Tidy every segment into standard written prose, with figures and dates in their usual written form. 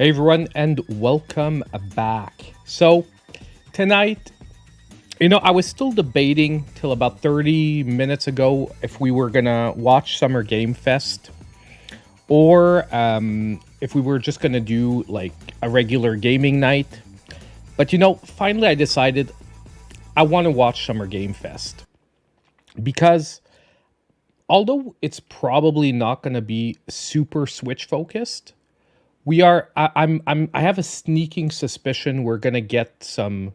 Hey everyone, and welcome back. So tonight, I was still debating till about 30 minutes ago if we were gonna watch Summer Game Fest or if we were just gonna do like a regular gaming night. But finally I decided I want to watch Summer Game Fest because although it's probably not gonna be super Switch focused, we are. I have a sneaking suspicion we're gonna get some.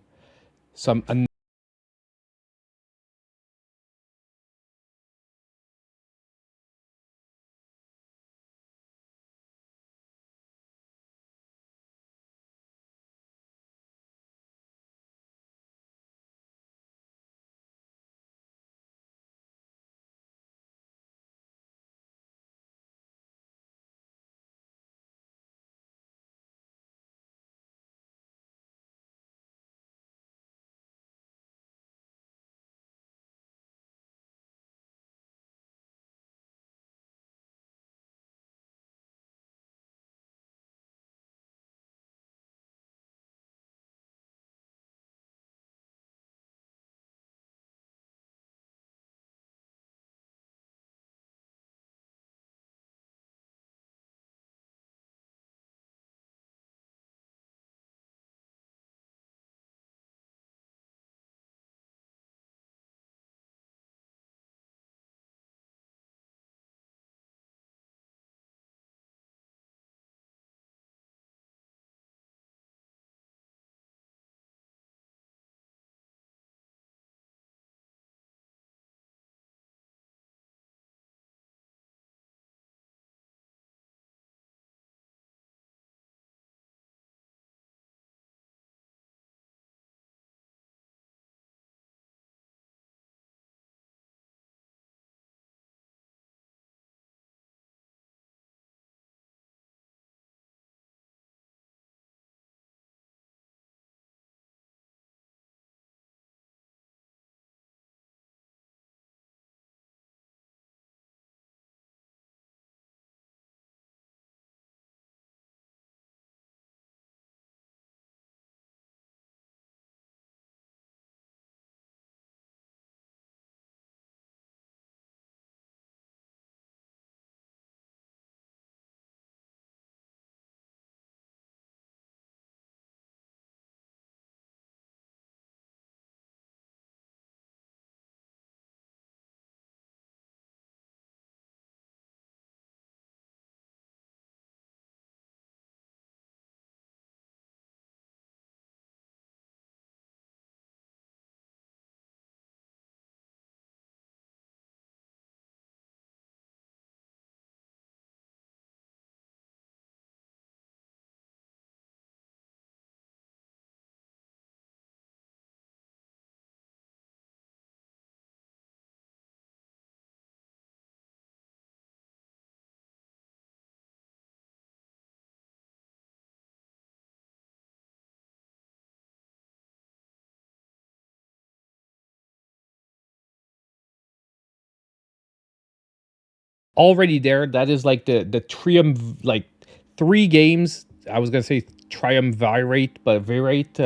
Already there. That is like the triumph, like three games. I was gonna say triumvirate, but virate.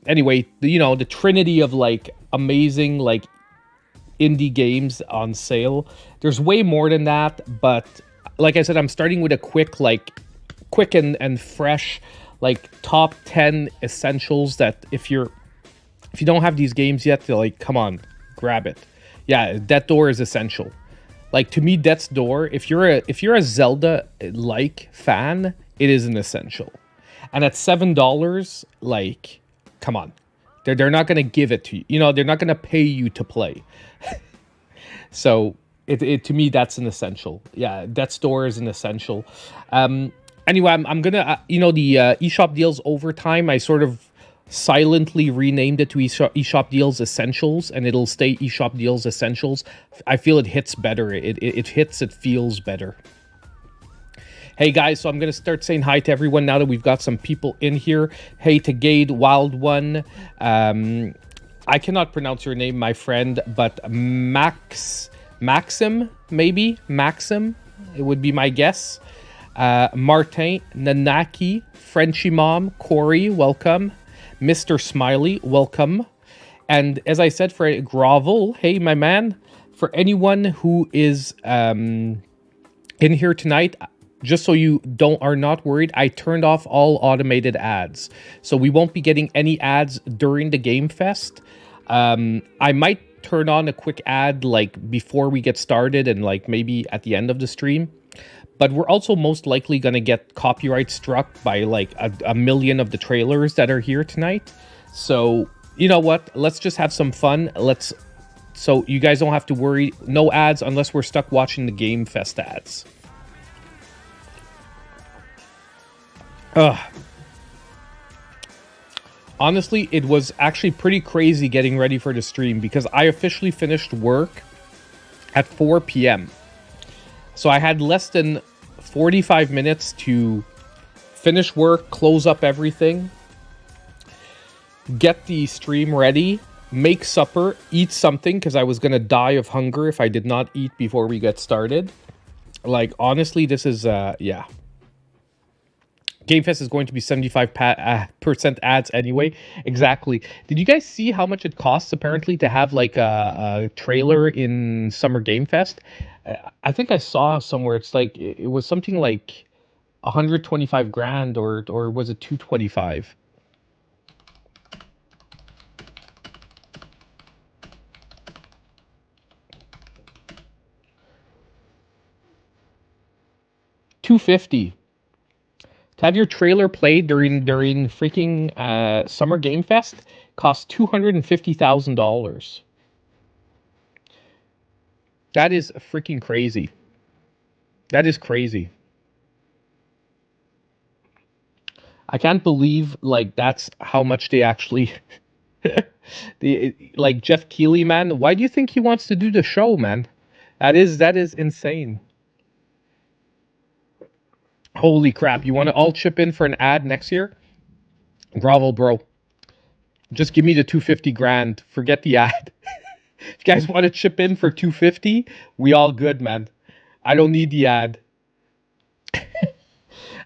Anyway, the trinity of like amazing like indie games on sale. There's way more than that, but like I said, I'm starting with a quick and fresh, like top 10 essentials that if you don't have these games yet, they're like, come on, grab it. Yeah, Death Door is essential. Like to me, Death's Door, if you're a Zelda like fan, it is an essential. And at $7, like, come on. They're not gonna give it to you. They're not gonna pay you to play. So it to me that's an essential. Yeah, Death's Door is an essential. Anyway, I'm gonna the eShop deals overtime. I sort of silently renamed it to eShop Deals Essentials, and it'll stay eShop Deals Essentials. I feel it hits better. It feels better. Hey guys, so I'm gonna start saying hi to everyone now that we've got some people in here. Hey to Gade Wild One. I cannot pronounce your name, my friend, but Maxim, maybe Maxim, it would be my guess. Martin, Nanaki, Frenchy Mom, Corey, welcome. Mr. Smiley, welcome. And as I said, for Grovel, hey, my man. For anyone who is in here tonight, just so you are not worried, I turned off all automated ads. So we won't be getting any ads during the Game Fest. I might turn on a quick ad like before we get started and like maybe at the end of the stream. But we're also most likely going to get copyright struck by like a million of the trailers that are here tonight. So, you know what? Let's just have some fun. So you guys don't have to worry. No ads unless we're stuck watching the Game Fest ads. Honestly, it was actually pretty crazy getting ready for the stream because I officially finished work at 4 p.m. So I had less than 45 minutes to finish work, close up everything, get the stream ready, make supper, eat something because I was going to die of hunger if I did not eat before we get started. Like, honestly, this is, yeah. GameFest is going to be 75% ads anyway. Exactly. Did you guys see how much it costs apparently to have like a trailer in Summer Game Fest? I think I saw somewhere it's like it was something like 125 grand or was it 225? $250. To have your trailer played during freaking Summer Game Fest costs $250,000. That is freaking crazy. That is crazy. I can't believe like that's how much they actually like Jeff Keighley, man. Why do you think he wants to do the show, man? That is insane. Holy crap. You want to all chip in for an ad next year? Grovel, bro. Just give me the 250 grand. Forget the ad. If you guys want to chip in for 250, we all good, man. I don't need the ad.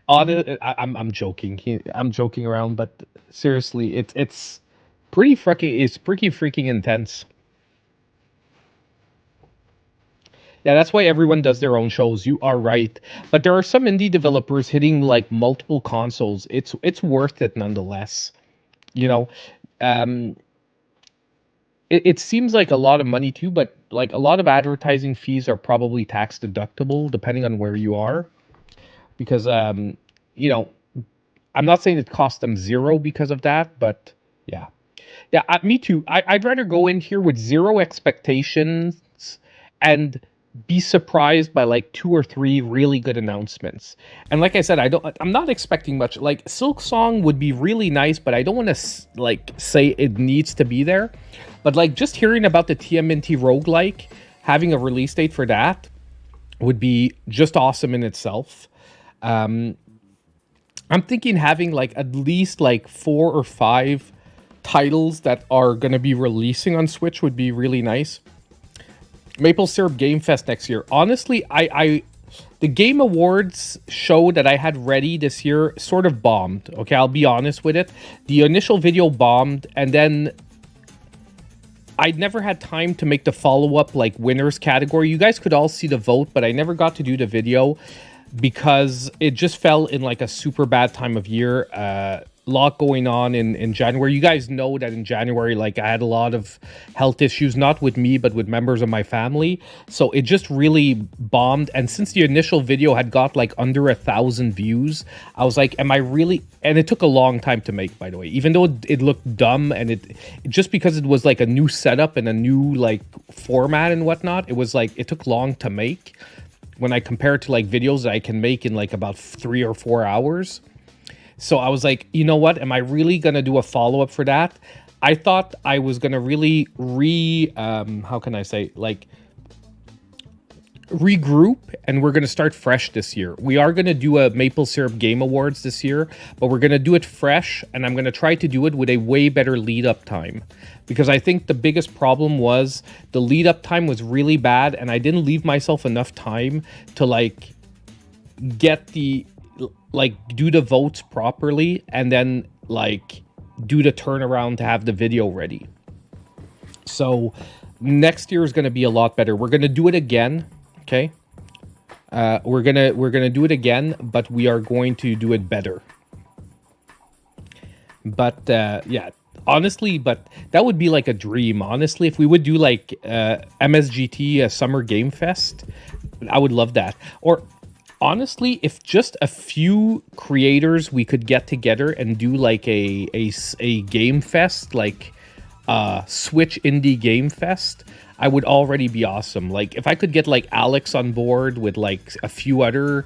I'm joking. I'm joking around, but seriously, it's pretty freaking intense. Yeah, that's why everyone does their own shows. You are right. But there are some indie developers hitting like multiple consoles. It's worth it nonetheless. You know, it seems like a lot of money too, but like a lot of advertising fees are probably tax deductible depending on where you are. Because you know, I'm not saying it cost them zero because of that, but yeah. Yeah, me too. I'd rather go in here with zero expectations and be surprised by like 2 or 3 really good announcements. And like I said, I'm not expecting much. Like Silk Song would be really nice, but I don't want to like say it needs to be there. But like just hearing about the TMNT roguelike, having a release date for that would be just awesome in itself. I'm thinking having like at least like 4 or 5 titles that are going to be releasing on Switch would be really nice. Maple Syrup Game Fest next year. Honestly, the Game Awards show that I had ready this year sort of bombed. Okay, I'll be honest with it. The initial video bombed, and then I never had time to make the follow-up like winners category. You guys could all see the vote, but I never got to do the video because it just fell in like a super bad time of year. Lot going on in January. You guys know that in January, like I had a lot of health issues, not with me, but with members of my family. So it just really bombed. And since the initial video had got like under 1,000 views, I was like, am I really? And it took a long time to make, by the way, even though it looked dumb and it just because it was like a new setup and a new like format and whatnot, it was like, it took long to make when I compare it to like videos that I can make in like about 3 or 4 hours. So I was like, you know what? Am I really going to do a follow-up for that? I thought I was going to really how can I say, like, regroup, and we're going to start fresh this year. We are going to do a Maple Syrup Game Awards this year, but we're going to do it fresh, and I'm going to try to do it with a way better lead-up time. Because I think the biggest problem was the lead-up time was really bad, and I didn't leave myself enough time to, like, get the like do the votes properly, and then like do the turnaround to have the video ready. So next year is going to be a lot better. We're going to do it again, okay? We're gonna do it again, but we are going to do it better. But yeah, honestly, but that would be like a dream. Honestly, if we would do like MSGT Summer Game Fest, I would love that. Or honestly, if just a few creators we could get together and do like a game fest, like Switch Indie Game Fest, I would already be awesome. Like if I could get like Alex on board with like a few other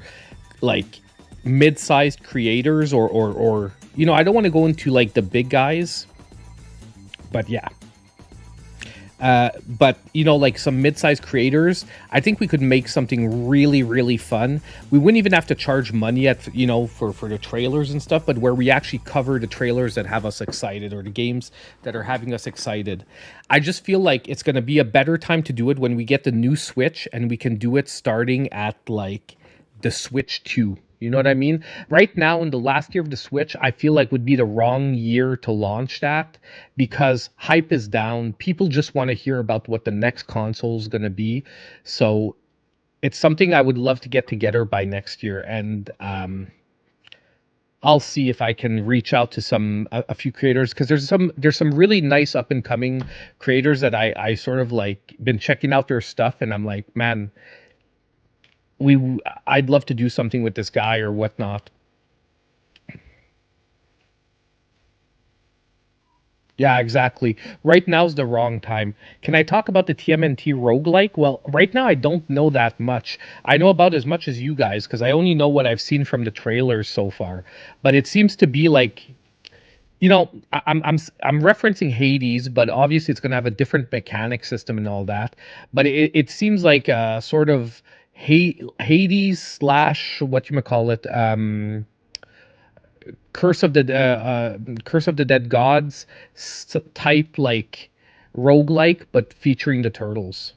like mid-sized creators, or you know, I don't want to go into like the big guys, but yeah. But you know, like some mid-sized creators, I think we could make something really, really fun. We wouldn't even have to charge money at, you know, for the trailers and stuff, but where we actually cover the trailers that have us excited, or the games that are having us excited. I just feel like it's going to be a better time to do it when we get the new Switch, and we can do it starting at like the Switch 2. You know what I mean? Right now, in the last year of the Switch, I feel like would be the wrong year to launch that, because hype is down. People just want to hear about what the next console is going to be. So it's something I would love to get together by next year. And I'll see if I can reach out to a few creators, because there's some really nice up and coming creators that I sort of like been checking out their stuff, and I'm like, man, I'd love to do something with this guy or whatnot. Yeah, exactly. Right now's the wrong time. Can I talk about the TMNT roguelike? Well, right now I don't know that much. I know about as much as you guys, because I only know what I've seen from the trailers so far. But it seems to be like, you know, I'm referencing Hades, but obviously it's going to have a different mechanic system and all that. But it seems like a sort of Hades slash what you call it, Curse of the Dead Gods type, like roguelike, but featuring the turtles.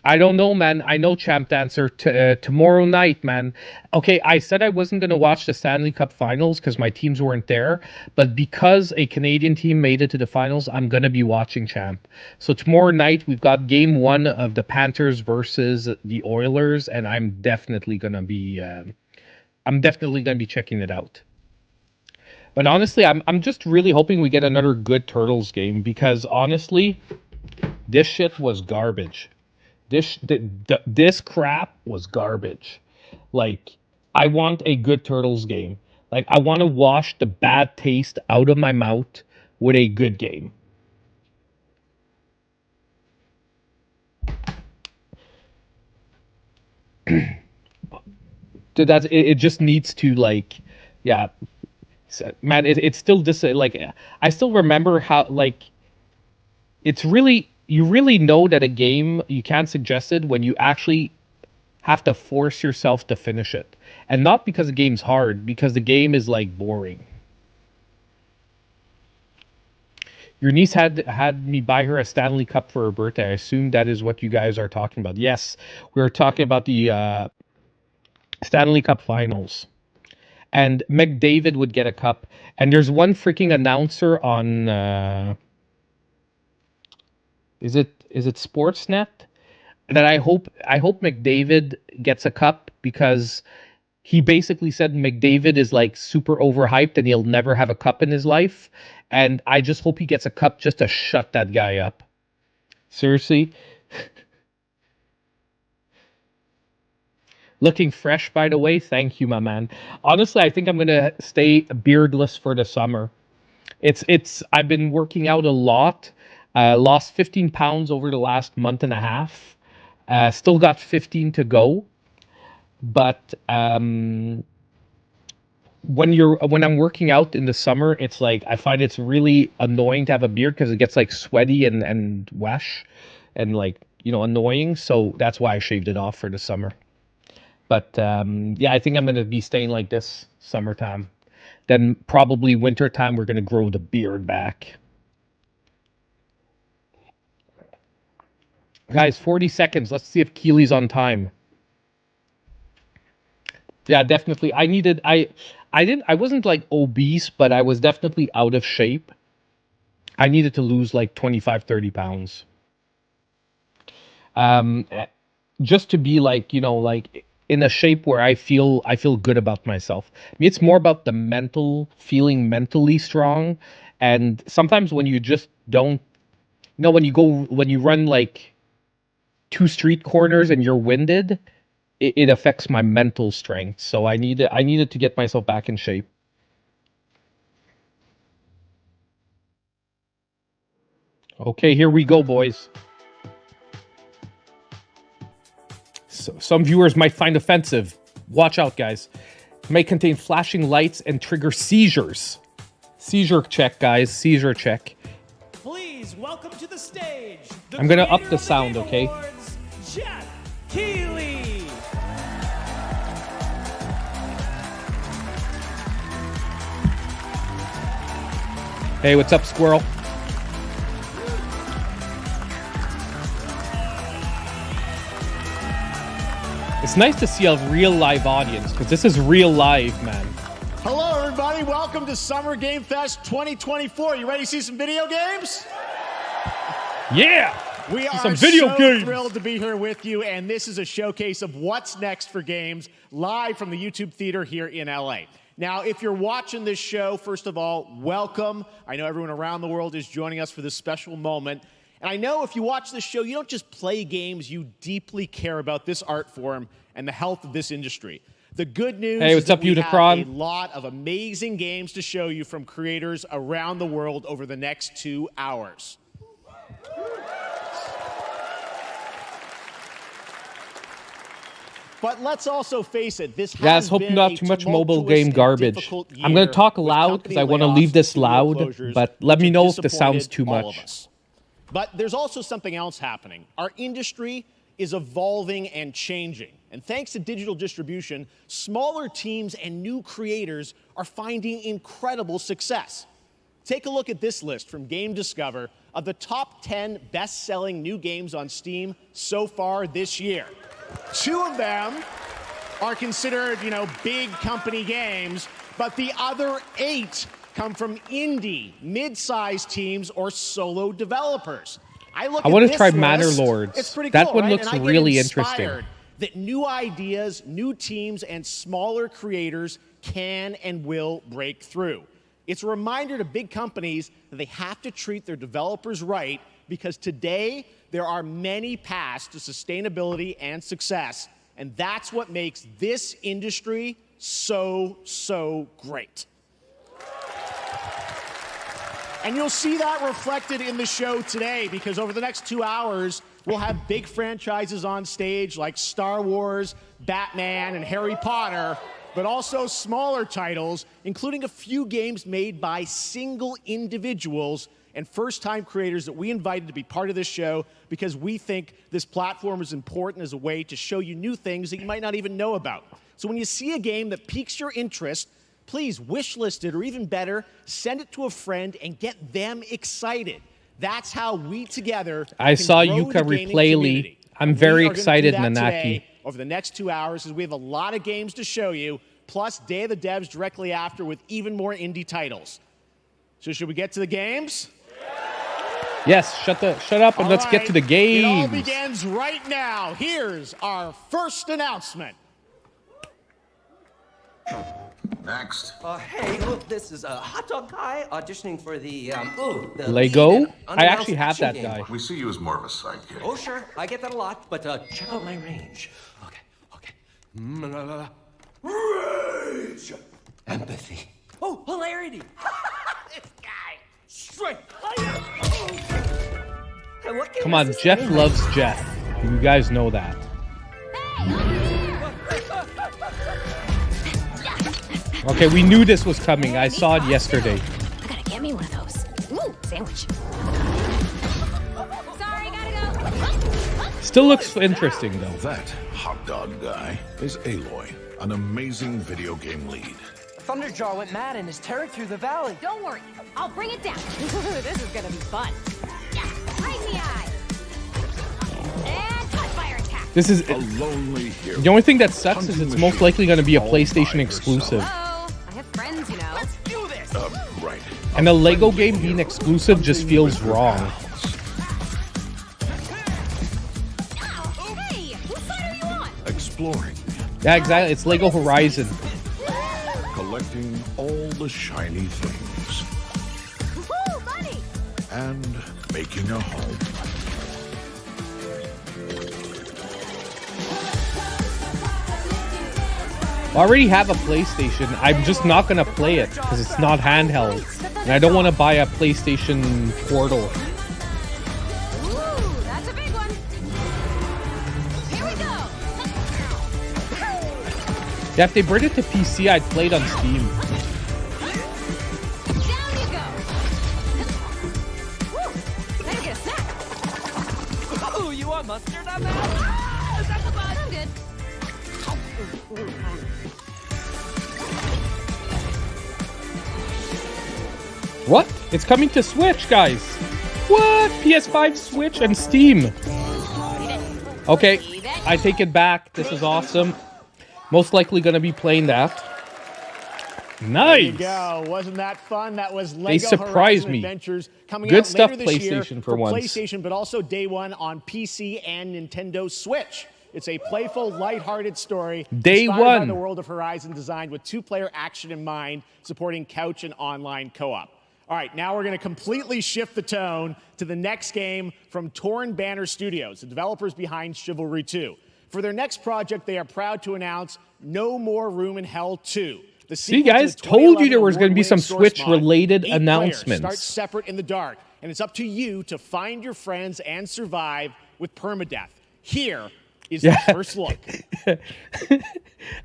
I don't know, man. I know, Champ Dancer. Tomorrow night, man. Okay, I said I wasn't going to watch the Stanley Cup finals because my teams weren't there. But because a Canadian team made it to the finals, I'm going to be watching, Champ. So tomorrow night, we've got game one of the Panthers versus the Oilers, and I'm definitely going to be checking it out. But honestly, I'm just really hoping we get another good Turtles game, because honestly, this shit was garbage. This crap was garbage. Like, I want a good Turtles game. Like, I want to wash the bad taste out of my mouth with a good game. It just needs to, like, yeah, man. It's still like, I still remember how, like, it's really, you really know that a game you can't suggest it when you actually have to force yourself to finish it. And not because the game's hard, because the game is like boring. Your niece had me buy her a Stanley Cup for her birthday. I assume that is what you guys are talking about. Yes, we are talking about the Stanley Cup finals. And McDavid would get a cup. And there's one freaking announcer on is it Sportsnet, that I hope McDavid gets a cup, because he basically said McDavid is like super overhyped and he'll never have a cup in his life. And I just hope he gets a cup just to shut that guy up. Seriously. Looking fresh, by the way. Thank you, my man. Honestly, I think I'm gonna stay beardless for the summer. It's I've been working out a lot. Lost 15 pounds over the last month and a half. Still got 15 to go. But when I'm working out in the summer, it's like I find it's really annoying to have a beard, because it gets like sweaty and wash, and like, you know, annoying. So that's why I shaved it off for the summer. But yeah, I think I'm gonna be staying like this summertime. Then probably wintertime we're gonna grow the beard back. Guys, 40 seconds. Let's see if Keely's on time. Yeah, definitely. I wasn't like obese, but I was definitely out of shape. I needed to lose like 25, 30 pounds. Um, eh, just to be like, like in a shape where I feel good about myself. I mean, it's more about the mental, feeling mentally strong. And sometimes when you just don't, when you run like two street corners and you're winded, it affects my mental strength. So I needed to get myself back in shape. Okay, here we go, boys. So, some viewers might find offensive. Watch out, guys. May contain flashing lights and trigger seizures. Seizure check, guys. Seizure check. Please welcome to the stage. I'm gonna up the sound, okay? Awards, Jeff Keighley. Hey, what's up, Squirrel? It's nice to see a real live audience, because this is real live, man. Hello, everybody. Welcome to Summer Game Fest 2024. You ready to see some video games? Yeah! We are some video so games. Thrilled to be here with you, and this is a showcase of what's next for games live from the YouTube Theater here in LA. Now, if you're watching this show, first of all, welcome. I know everyone around the world is joining us for this special moment. And I know if you watch this show, you don't just play games, you deeply care about this art form and the health of this industry. The good news Hey, what's is that up, we have Unicron? a lot of amazing games to show you from creators around the world over the next 2 hours. But let's also face it, this Guys, has hope been not a too much mobile tumultuous game and garbage. difficult I'm going year to talk with loud because company I want to layoffs, leave this studio loud, closures, but let which me have know if this sounds too disappointed all of much. us. But there's also something else happening. Our industry is evolving and changing. And thanks to digital distribution, smaller teams and new creators are finding incredible success. Take a look at this list from Game Discover of the top 10 best-selling new games on Steam so far this year. 2 of them are considered, big company games, but the other 8 come from indie, mid-sized teams, or solo developers. I want to this try list, Manor Lords. It's pretty That cool, one right? looks And I get really inspired interesting. that new ideas, new teams, and smaller creators can and will break through. It's a reminder to big companies that they have to treat their developers right, because today there are many paths to sustainability and success, and that's what makes this industry so, so great. And you'll see that reflected in the show today, because over the next 2 hours, we'll have big franchises on stage like Star Wars, Batman, and Harry Potter, but also smaller titles, including a few games made by single individuals and first-time creators that we invited to be part of this show because we think this platform is important as a way to show you new things that you might not even know about. So when you see a game that piques your interest, please wishlist it, or even better, send it to a friend and get them excited. That's how we together I can saw grow Yuka the gaming replay community. Lee. I'm And very we are gonna excited, do that Nanaki. today over the next 2 hours, as we have a lot of games to show you, plus Day of the Devs directly after with even more indie titles. So should we get to the games? Yes, shut up and All let's get to the right. games. It all begins right now. Here's our first announcement. Next. Hey, look, this is a hot dog guy auditioning for the Lego? lead in I unannounced actually have action that game. guy. We see you as more of a sidekick. Oh, sure, I get that a lot, but check out my range. Okay. Rage! Empathy. Oh, hilarity! This guy! Strength! And what game Come is on, this Jeff anyway? loves Jeff. You guys know that. Okay, we knew this was coming. I saw it yesterday. I gotta get me one of those. Ooh, sandwich. Sorry, gotta go. Still looks interesting, though. That hot dog guy is Aloy, an amazing video game lead. Thunderjaw went mad and is tearing through the valley. Don't worry, I'll bring it down. This is gonna be fun. Yeah, right in the eye. And cut fire attack. This is A lonely hero. the only thing that sucks is it's most likely going to be a PlayStation exclusive. Oh, I have friends, you know. Let's do this. Right. And a Lego game being exclusive just feels wrong. Hey, whose side are you on? Exploring, Yeah, exactly. It's Lego Horizon. collecting all the shiny things, Woo, buddy! and making a home. I already have a PlayStation. I'm just not going to play it because it's not handheld. And I don't want to buy a PlayStation Portal. Ooh, that's a big one. Here we go. Yeah, if they bring it to PC, I'd play it on Steam. Down you go. Woo, better get a snack. Ooh, you want mustard on that? Is that the bud? I'm good. What? It's coming to Switch, guys. What? PS5, Switch, and Steam. Okay, I take it back. This is awesome. Most likely going to be playing that. There you Nice. go. Wasn't that fun? That was Lego surprised Horizon me. Adventures coming Good out stuff, later this year PlayStation, for once. PlayStation, but also day one on PC and Nintendo Switch. It's a playful, lighthearted story Day inspired by one. the world of Horizon, designed with two-player action in mind, supporting couch and online co-op. All right, now we're going to completely shift the tone to the next game from Torn Banner Studios, the developers behind Chivalry 2. For their next project, they are proud to announce No More Room in Hell 2. The See, sequel to guys, the told you 2011 there was going to be some award-winning source mod. Switch-related 8 players announcements. Start separate in the dark, and it's up to you to find your friends and survive with permadeath. Here is the first look.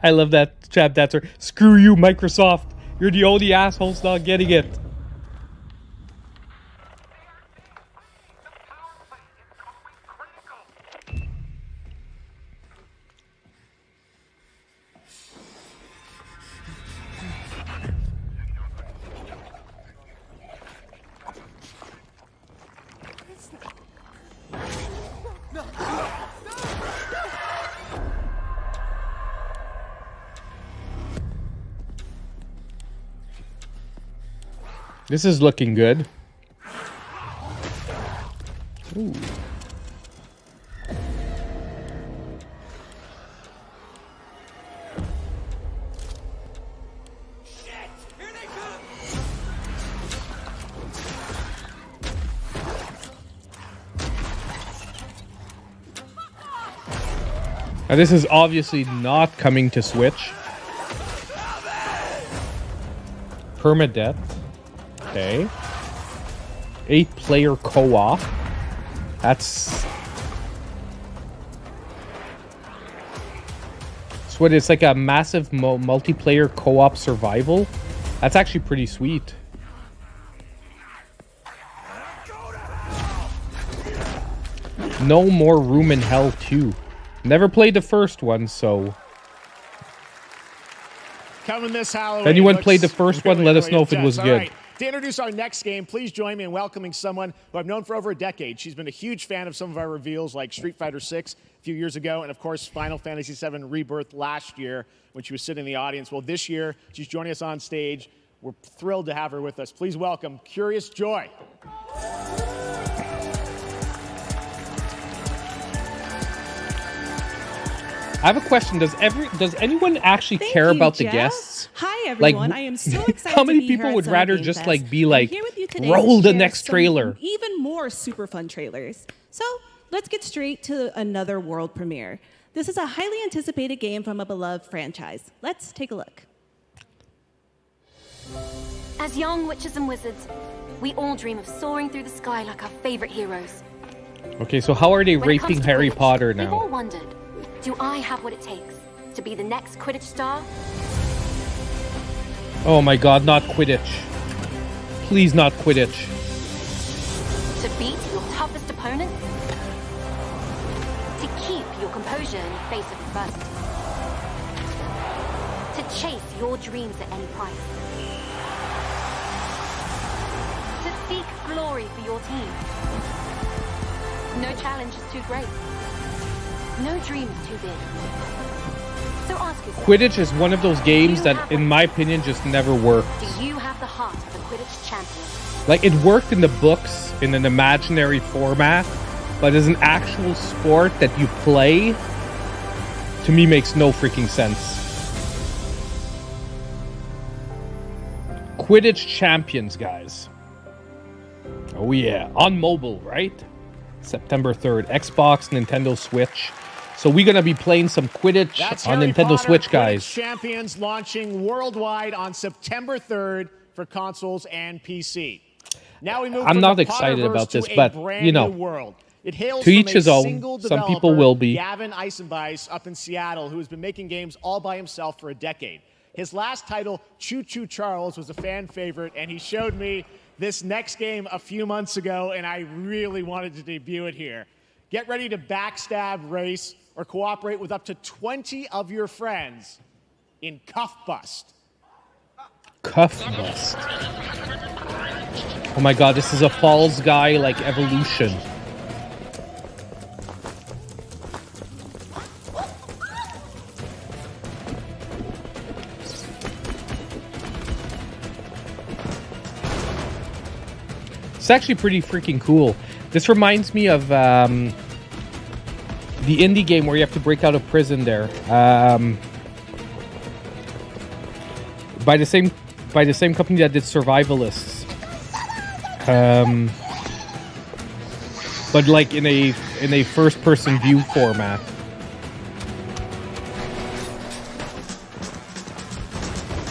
I love that chat answer. Screw you, Microsoft. You're the only assholes not getting it. This is looking good. Ooh. Now this is obviously not coming to Switch. Permadeath. Okay. 8-player co-op. That's... So what, it's like a massive multiplayer co-op survival? That's actually pretty sweet. No More Room in Hell 2. Never played the first one, so... Coming this Halloween. If anyone looks played the first one, let us know if it intense. was All good. right. To introduce our next game, please join me in welcoming someone who I've known for over a decade. She's been a huge fan of some of our reveals, like Street Fighter 6 a few years ago, and of course, Final Fantasy 7 Rebirth last year when she was sitting in the audience. Well, this year, she's joining us on stage. We're thrilled to have her with us. Please welcome Curious Joy. I have a question. Does anyone actually care you, about the Jeff. guests? Hi, everyone. I am so excited how many to be people here would at rather Game just Fest. like be I'm like, here with you today roll to the share next some trailer? Even more super fun trailers. So let's get straight to another world premiere. This is a highly anticipated game from a beloved franchise. Let's take a look. As young witches and wizards, we all dream of soaring through the sky like our favorite heroes. Okay, so how are they When it comes raping to Harry Quidditch, Potter We've all now? wondered, do I have what it takes to be the next Quidditch star? Oh my god, not Quidditch. Please not Quidditch. To beat your toughest opponents? To keep your composure in the face of adversity? To chase your dreams at any price? To seek glory for your team? No challenge is too great. No dream is too big. So ask yourself, Quidditch is one of those games that, in my opinion, just never worked. do you have the heart of a Quidditch champion? Like, it worked in the books in an imaginary format, but as an actual sport that you play, to me makes no freaking sense. Quidditch Champions, guys. Oh yeah, on mobile, right? September 3rd, Xbox, Nintendo Switch. So we're gonna be playing some Quidditch on Harry Nintendo Potter Switch, guys. Quidditch Champions launching worldwide on September 3rd for consoles and PC. Now we move I'm from not the excited Potterverse about to this, a but, brand you know, new world. It hails to from each a his own. single Some people developer, will be. Gavin Eisenbeis up in Seattle, who has been making games all by himself for a decade. His last title, Choo Choo Charles, was a fan favorite, and he showed me this next game a few months ago, and I really wanted to debut it here. Get ready to backstab, race, or cooperate with up to 20 of your friends in Cuffbust. Cuffbust. Oh my god, this is a Falls Guy like evolution. It's actually pretty freaking cool. This reminds me of the indie game where you have to break out of prison there. By the same company that did Survivalists. But like in a first person view format.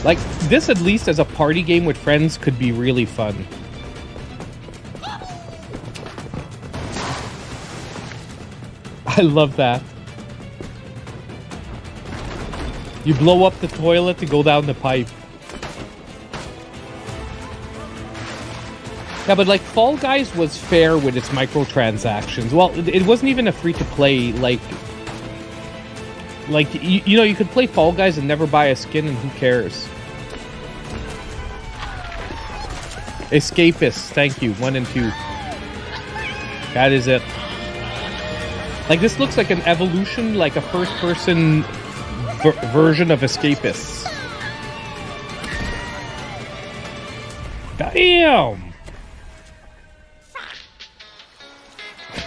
Like this, at least as a party game with friends, could be really fun. I love that. You blow up the toilet to go down the pipe. Yeah, but like Fall Guys was fair with its microtransactions. Well, it wasn't even a free-to-play. Like you know, you could play Fall Guys and never buy a skin, and who cares? Escapists, thank you. 1 and 2. That is it. Like, this looks like an evolution, like a first-person version of Escapists. Damn!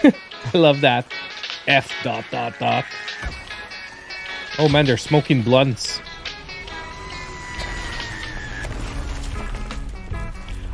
I love that. F ... Oh man, they're smoking blunts.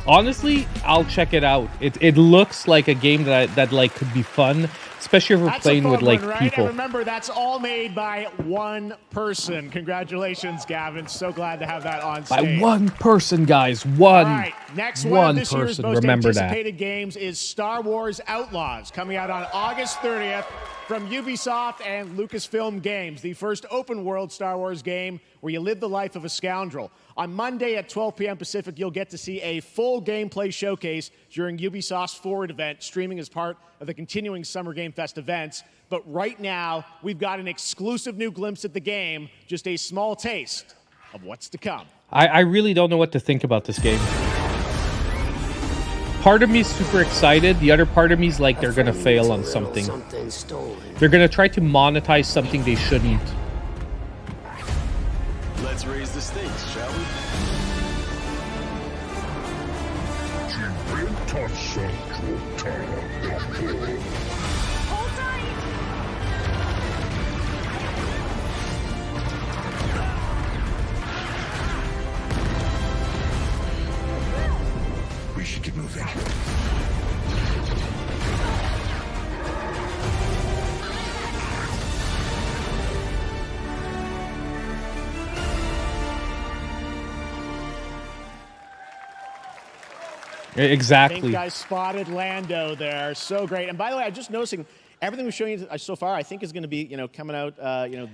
Honestly, I'll check it out. It looks like a game that like could be fun, especially if we're playing with like right? people. And remember, that's all made by one person. Congratulations, Gavin. So glad to have that on stage. By one person, guys. One. All right, next one of this year's person. most Remember that. anticipated games is Star Wars Outlaws, coming out on August 30th from Ubisoft and Lucasfilm Games, the first open-world Star Wars game where you live the life of a scoundrel. On Monday at 12 p.m. Pacific, you'll get to see a full gameplay showcase during Ubisoft's Forward event, streaming as part of the continuing Summer Game Fest events. But right now, we've got an exclusive new glimpse at the game, just a small taste of what's to come. I really don't know what to think about this game. Part of me is super excited. The other part of me is like they're going to fail on something. They're going to try to monetize something they shouldn't. Let's raise the stakes, shall we? Hold tight! We should get moving. I Exactly. think I spotted Lando there. So great. And by the way, I'm just noticing everything we're showing you so far, I think is going to be, coming out,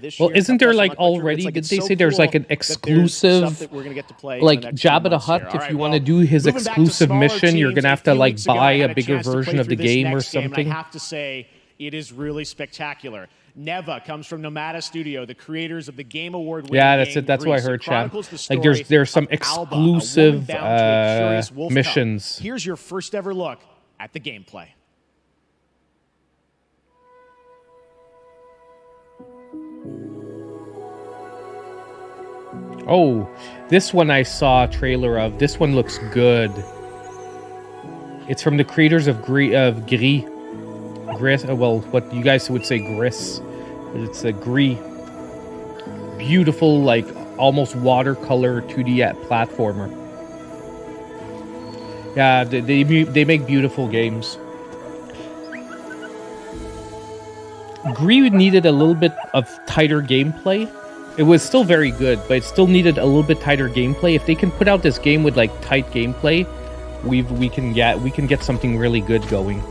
this year. Well, isn't there like already? Did they say there's like an exclusive, that we're gonna get to play like in the next few Jabba the months Hutt? here. If All right, you want well, to do his moving back to exclusive smaller mission, you're teams, gonna have a to few like weeks ago, buy I had a bigger chance to play version of the through this game or next game, and something. I have to say, it is really spectacular. Neva comes from Nomada Studio, the creators of the Game Award-winning Yeah, that's game it. That's what I Grease. heard, It Chad. chronicles the Like story there's some of Alba, a woman exclusive bound to a curious wolf cub. missions. Here's your first ever look at the gameplay. Oh, this one I saw a trailer of. This one looks good. It's from the creators of Gris. Well, what you guys would say Gris. But it's a Gris. Beautiful, like, almost watercolor 2D platformer. Yeah, they make beautiful games. Gris needed a little bit of tighter gameplay. It was still very good, but it still needed a little bit tighter gameplay. If they can put out this game with like tight gameplay, we can get something really good going.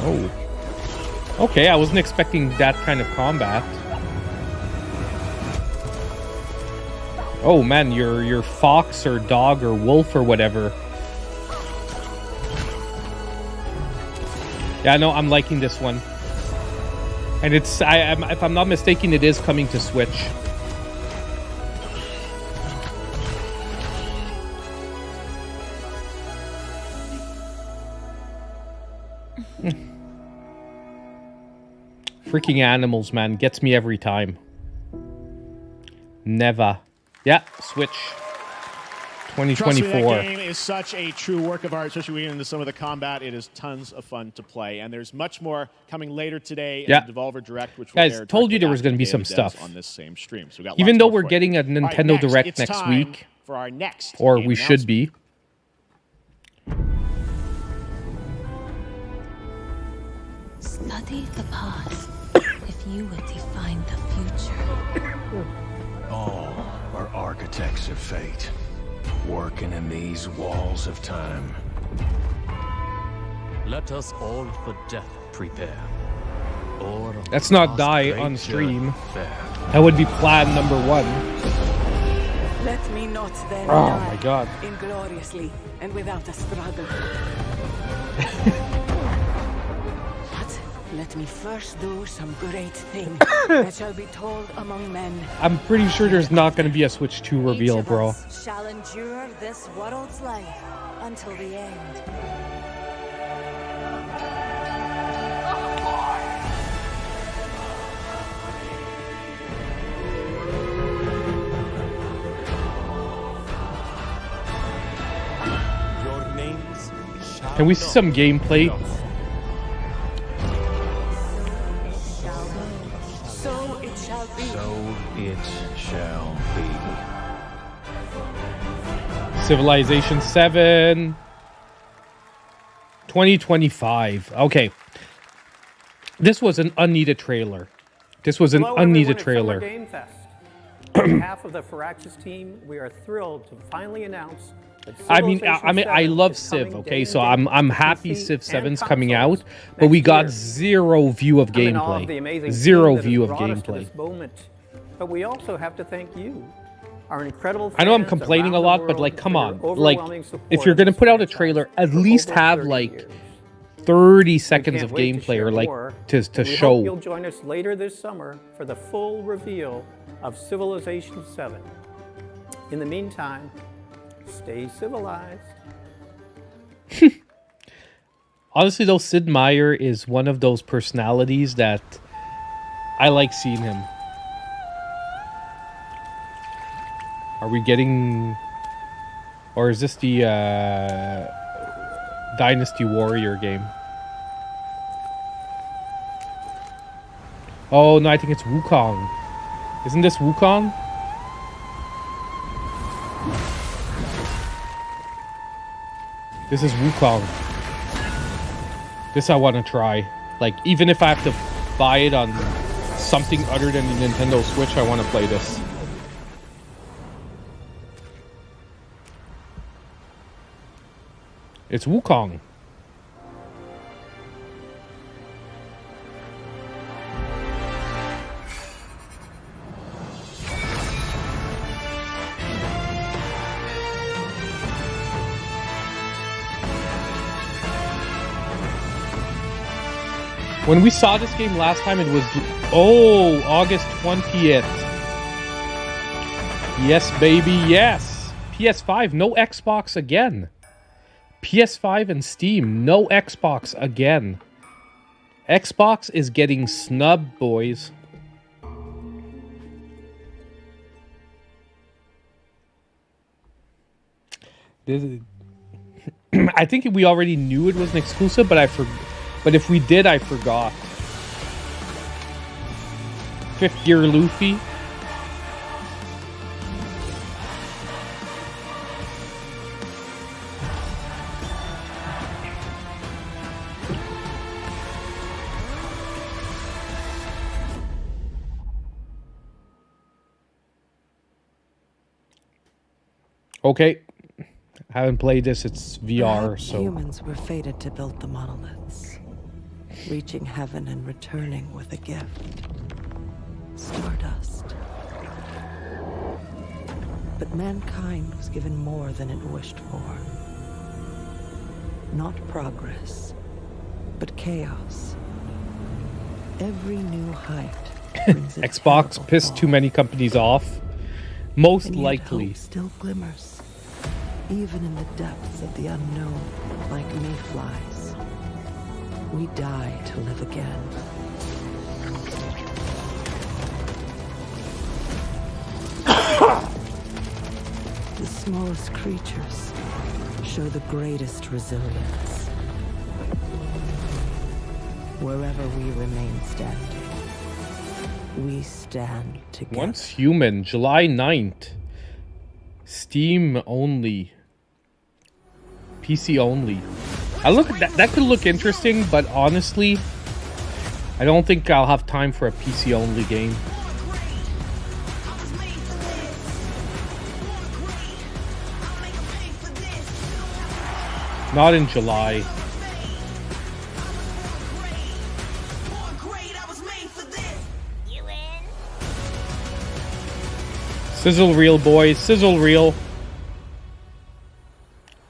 Oh. Okay, I wasn't expecting that kind of combat. Oh man, your fox or dog or wolf or whatever. Yeah, no, I'm liking this one. And it's, if I'm not mistaken, it is coming to Switch. Freaking animals, man. Gets me every time. Never. Yeah, Switch. 2024. Trust me, that game is such a true work of art, especially when we get into some of the combat. It is tons of fun to play, and there's much more coming later today. Yeah, in the Devolver Direct, which guys, told you there was going to be some stuff on this same stream. So we got even though lots more we're for getting you. a Nintendo All right, Direct it's next time week, for our next or game we should be. Study the past if you would define the future. All are architects of fate, working in these walls of time. Let us all for death prepare. Or Let's not die on stream. That would be plan number 1. Let me not then Oh die my god. ingloriously and without a struggle. But let me first do some great thing that shall be told among men. I'm pretty sure there's not going to be a Switch 2 reveal, Each of bro. us shall endure this world's life until the end. your names shall Can we see some gameplay? So it shall be. So it shall be. Civilization 7. 2025. Okay. This was an unneeded trailer. This was an Hello, unneeded everyone at trailer. Summer GameFest. On behalf of the Firaxis team, we are thrilled to finally announce that I Civilization I 7 love is Civ, coming okay? day So and I'm date to happy PC Civ 7's and coming out, consoles but we next got year. zero view of I'm in awe of the gameplay. amazing Zero team that has view of brought us to gameplay. this moment. But we also have to thank you, our incredible I know I'm fans complaining a around lot, the but world like, come for on. your Like, overwhelming support if you're of going to this put out a franchise trailer, at for least over have 30 like years. 30 seconds Can't of wait to gameplay share or like more, to and we show. hope you'll join us later this summer for the full reveal of Civilization 7. In the meantime, stay civilized. Honestly, though, Sid Meier is one of those personalities that I like seeing him. Are we getting... Or is this the Dynasty Warrior game? Oh, no, I think it's Wukong. Isn't this Wukong? This is Wukong. This I want to try. Like, even if I have to buy it on something other than the Nintendo Switch, I want to play this. It's Wukong. When we saw this game last time, it was, August 20th. Yes, baby, yes. PS5, no Xbox again. PS5 and Steam, no Xbox again. Xbox is getting snubbed, boys. I think we already knew it was an exclusive, but but if we did, I forgot. Fifth Gear Luffy. Okay. Haven't played this, it's VR, Perhaps so... humans were fated to build the monoliths, reaching heaven and returning with a gift. Stardust. But mankind was given more than it wished for. Not progress, but chaos. Every new height brings its Xbox terrible pissed fall. too many companies off. Most And yet likely. hope still glimmers, even in the depths of the unknown, like mayflies. We die to live again. The smallest creatures show the greatest resilience. Wherever we remain standing, we stand together. Once Human, July 9th. Steam only. PC only. I look at that could look interesting, but honestly, I don't think I'll have time for a PC only game. Not in July. Sizzle reel, boys. Sizzle reel.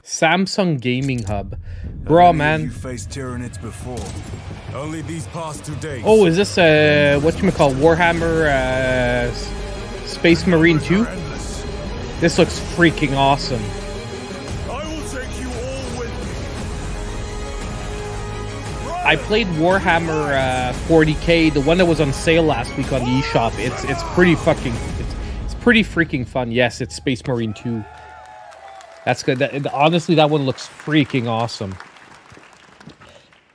Samsung Gaming Hub. Bro, man. You faced Tyranids before. Only these past 2 days. Oh, is this whatchamacallit, Warhammer Space Marine 2? This looks freaking awesome. I will take you all with me. I played Warhammer 40k, the one that was on sale last week on the eShop. It's pretty fucking it's pretty freaking fun. Yes, it's Space Marine 2. That's good. Honestly, that one looks freaking awesome.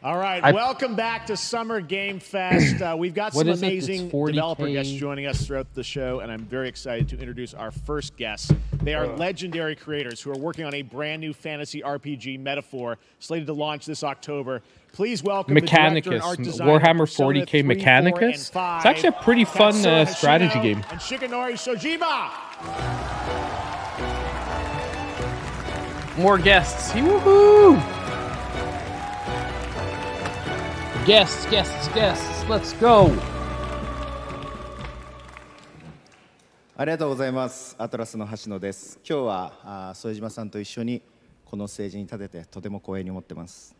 All right, welcome back to Summer Game Fest. We've got some amazing developer guests joining us throughout the show, and I'm very excited to introduce our first guests. They are legendary creators who are working on a brand new fantasy RPG Metaphor, slated to launch this October. Please welcome Mechanicus, the director and art designer Warhammer for 40k 3, 4, Mechanicus. and It's 5, actually a pretty fun strategy game. And Shigenori Shojiba. More guests. Woohoo! Guests. Let's go. ありがとうございます。アトラスの橋野です。今日は副島さんと一緒にこのステージに立ててとても光栄に思ってます。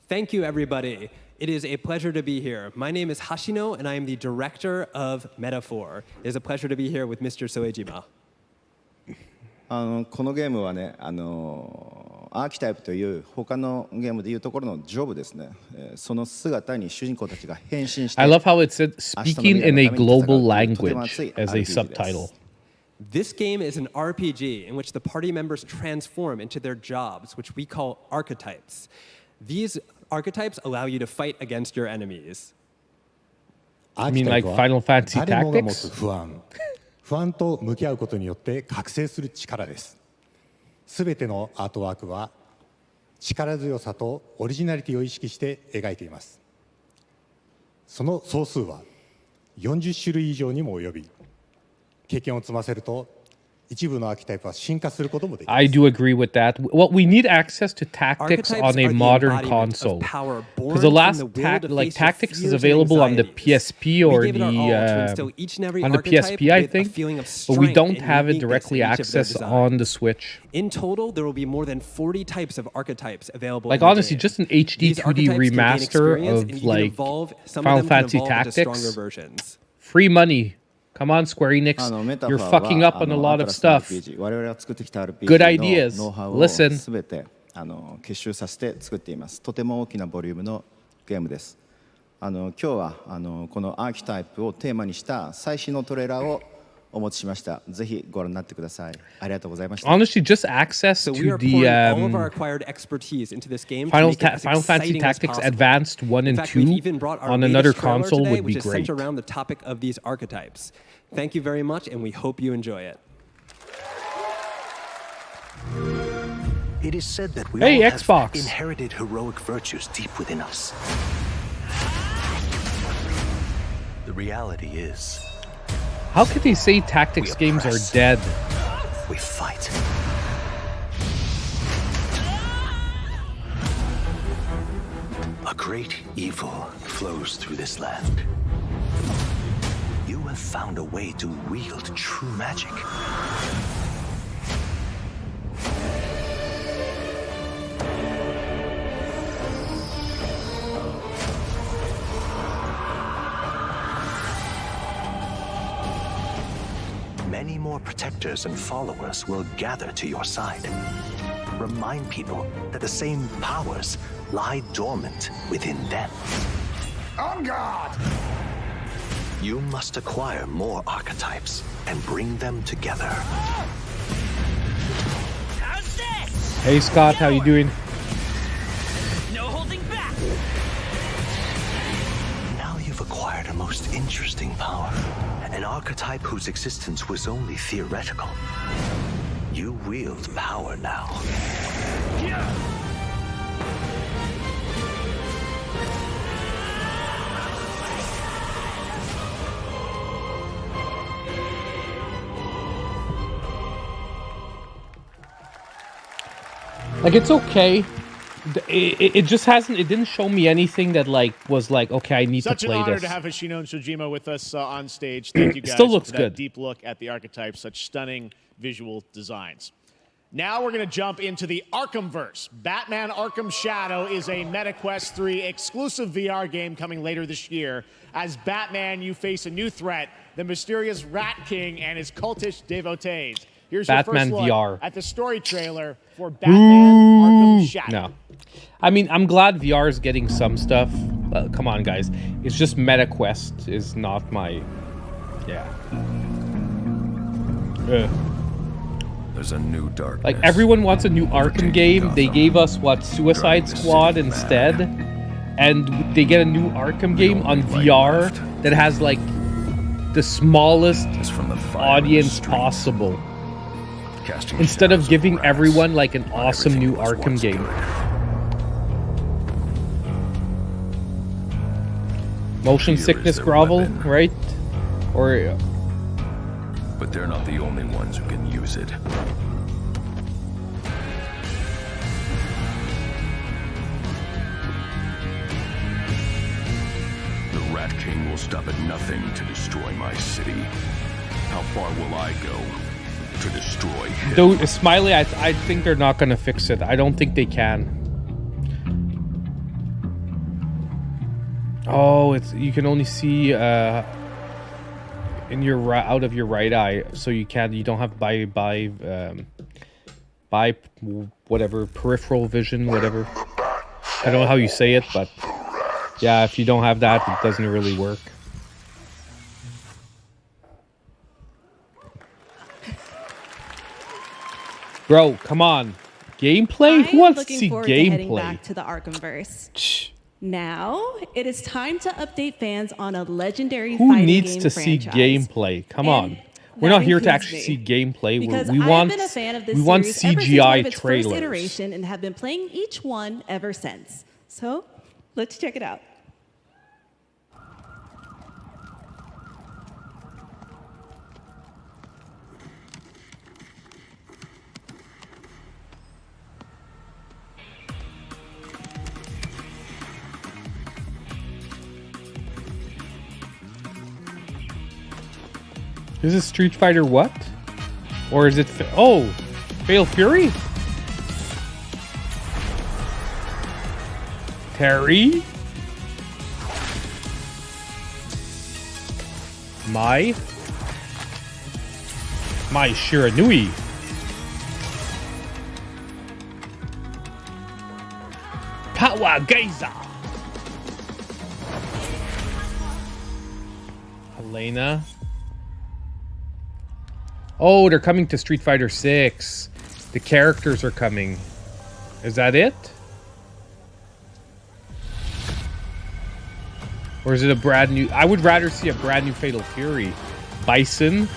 Thank you, everybody. It is a pleasure to be here. My name is Hashino, and I am the director of Metaphor. It is a pleasure to be here with Mr. Soejima. このゲームはね、アーキタイプという他のゲームでいうところのジョブですね。その姿に主人公たちが変身して。I love how it said speaking in a global language as a subtitle. This game is an RPG in which the party members transform into their jobs, which we call archetypes. These archetypes allow you to fight against your enemies. You mean like Final Fantasy Tactics? 不安と向き合うことによって覚醒する力です。すべてのアートワークは力強さとオリジナリティを意識して描いています。その総数は40種類以上にも及び、経験を積ませると一部のアーキタイプは進化することもできます。I do agree with that. Well, we need access to tactics on a modern console. Because the last tactics is available on the PSP or on the PSP, I think. But we don't have it directly accessed on the Switch. In total, there will be more than 40 types of archetypes available. Like honestly, just an HD 2D remaster of like Final Fantasy Tactics. Free money. Come on, Square Enix. You're fucking up on a lot of stuff. Good ideas. Listen. 結集させて作っています。とても大きなボリュームのゲームです。今日はこのアーキタイプをテーマにした最新のトレーラーをお持ちしました。ぜひご覧になってください。ありがとうございました。 Honestly, just access So we to are the pouring all of our acquired expertise into this game Final to make it as Fantasy exciting as Tactics possible. Advanced 1 In and fact, 2 we've even brought our on another latest trailer console today, would be which is great. centered around the topic of these archetypes. Thank you very much, and we hope you enjoy it. It is said that we Hey, all Xbox. have inherited heroic virtues deep within us. The reality is, How could they say tactics games are dead? we fight. A great evil flows through this land. You have found a way to wield true magic. Many more protectors and followers will gather to your side. Remind people that the same powers lie dormant within them. On guard! You must acquire more archetypes and bring them together. How's this? Hey Scott, how you doing? No holding back. Now you've acquired a most interesting power. An archetype whose existence was only theoretical. You wield power now. Like, it's okay. It just hasn't. It didn't show me anything that like was like, okay, I need Such to an play honor this. to have Hoshino and Shojima with us on stage. Thank you guys. Still looks for that good. Deep look at the archetypes, such stunning visual designs. Now we're going to jump into the Arkhamverse. Batman Arkham Shadow is a MetaQuest 3 exclusive VR game coming later this year. As Batman, you face a new threat, the mysterious Rat King and his cultish devotees. Here's Batman your first look VR. at the story trailer for Batman Arkham Shadow. No. I mean, I'm glad VR is getting some stuff. Come on, guys. It's just MetaQuest is not my... Yeah. There's a new darkness. Like, everyone wants a new Arkham game. They gave us, what, Suicide Squad instead? And they get a new Arkham game on VR that has, like, the smallest audience possible. Instead of giving everyone, like, an awesome new Arkham game. Motion sickness grovel, right? Or... But they're not the only ones who can use it. The Rat King will stop at nothing to destroy my city. How far will I go to destroy him? Though, Smiley, I think they're not going to fix it. I don't think they can. Oh, you can only see in your out of your right eye, so you don't have by whatever peripheral vision, whatever. I don't know how you say it, but yeah, if you don't have that, it doesn't really work. Bro, come on. Gameplay? Who wants to see forward to heading gameplay? back to the Arkhamverse. Now, it is time to update fans on a legendary Who fighting needs game to see franchise. gameplay? Come on. We're that not here to includes actually me. see gameplay. Because We I've want been a fan of this we want series ever since one CGI of its first trailers. iteration and have been playing each one ever since. So, let's check it out. Is this Street Fighter what? Or is it... Oh! Fatal Fury? Terry? Mai Shiranui. Power Geyser. Elena. Oh, they're coming to Street Fighter 6. The characters are coming. Is that it? Or is it a brand new... I would rather see a brand new Fatal Fury. Bison.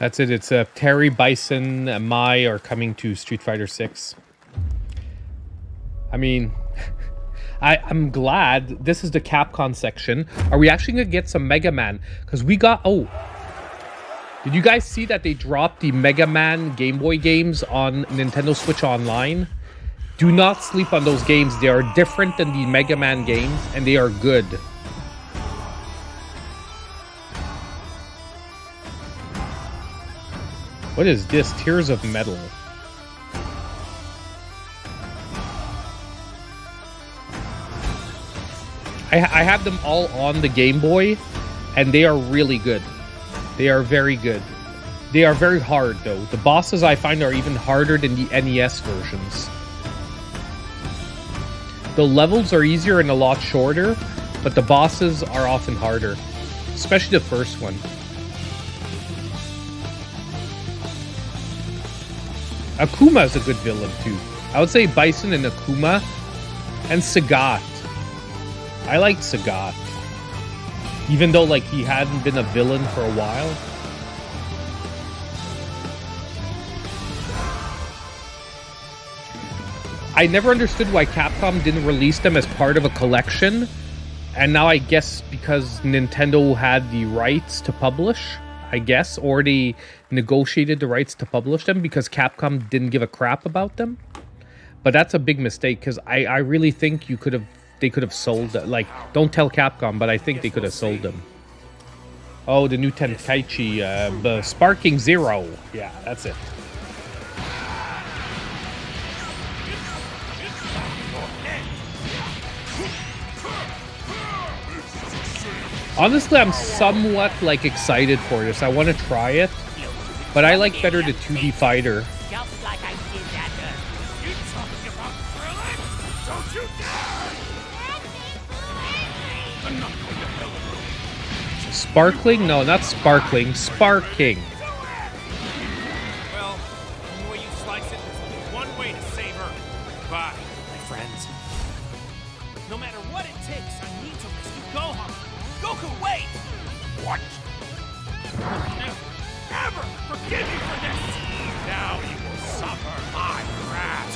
That's it. It's Terry, Bison, and Mai are coming to Street Fighter 6. I mean, I'm glad this is the Capcom section. Are we actually going to get some Mega Man? Because we got... Oh. Did you guys see that they dropped the Mega Man Game Boy games on Nintendo Switch Online? Do not sleep on those games. They are different than the Mega Man games, and they are good. What is this? Tears of Metal. I have them all on the Game Boy, and they are really good. They are very good. They are very hard, though. The bosses, I find, are even harder than the NES versions. The levels are easier and a lot shorter, but the bosses are often harder. Especially the first one. Akuma is a good villain too. I would say Bison and Akuma and Sagat. I like Sagat. Even though like he hadn't been a villain for a while. I never understood why Capcom didn't release them as part of a collection. And now I guess because Nintendo had the rights to publish, I guess, or they negotiated the rights to publish them because Capcom didn't give a crap about them. But that's a big mistake because I really think they could have sold them. Like, don't tell Capcom, but I think they could have sold them. Oh, the new Tenkaichi, Sparking Zero. Yeah, that's it. Honestly, I'm somewhat like excited for this. I want to try it, but I like better the 2D fighter. Just like I did that. You talking about thrilling? Don't you dare! Sparkling? No, not sparkling. Sparking. Well, the way you slice it, there's only one way to save her. Goodbye, my friends. No matter what it takes, I need to rescue Gohan. Goku, wait! What? Never forgive you for this! Now you will suffer my wrath!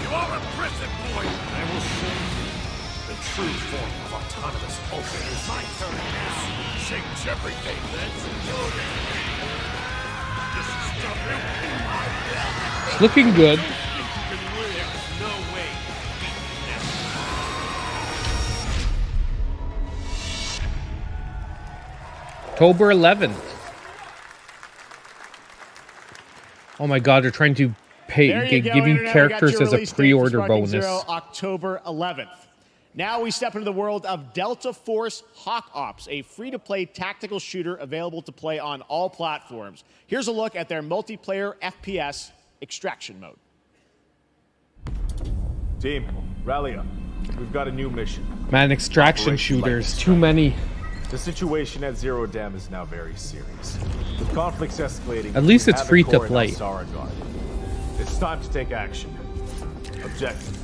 You are a prison boy! I will show you the true form of autonomous ultimate. It's my turn now! Change everything, then! This is nothing in my will! It's looking good. There's no way. October 11th. Oh my god, they're trying to give you characters as a pre-order bonus. October 11th. Now we step into the world of Delta Force Hawk Ops, a free-to-play tactical shooter available to play on all platforms. Here's a look at their multiplayer FPS extraction mode. Team, rally up. We've got a new mission. Man, extraction shooters, too many. The situation at Zero Dam is now very serious. With conflicts escalating, at least it's free to play. It's time to take action. Objective: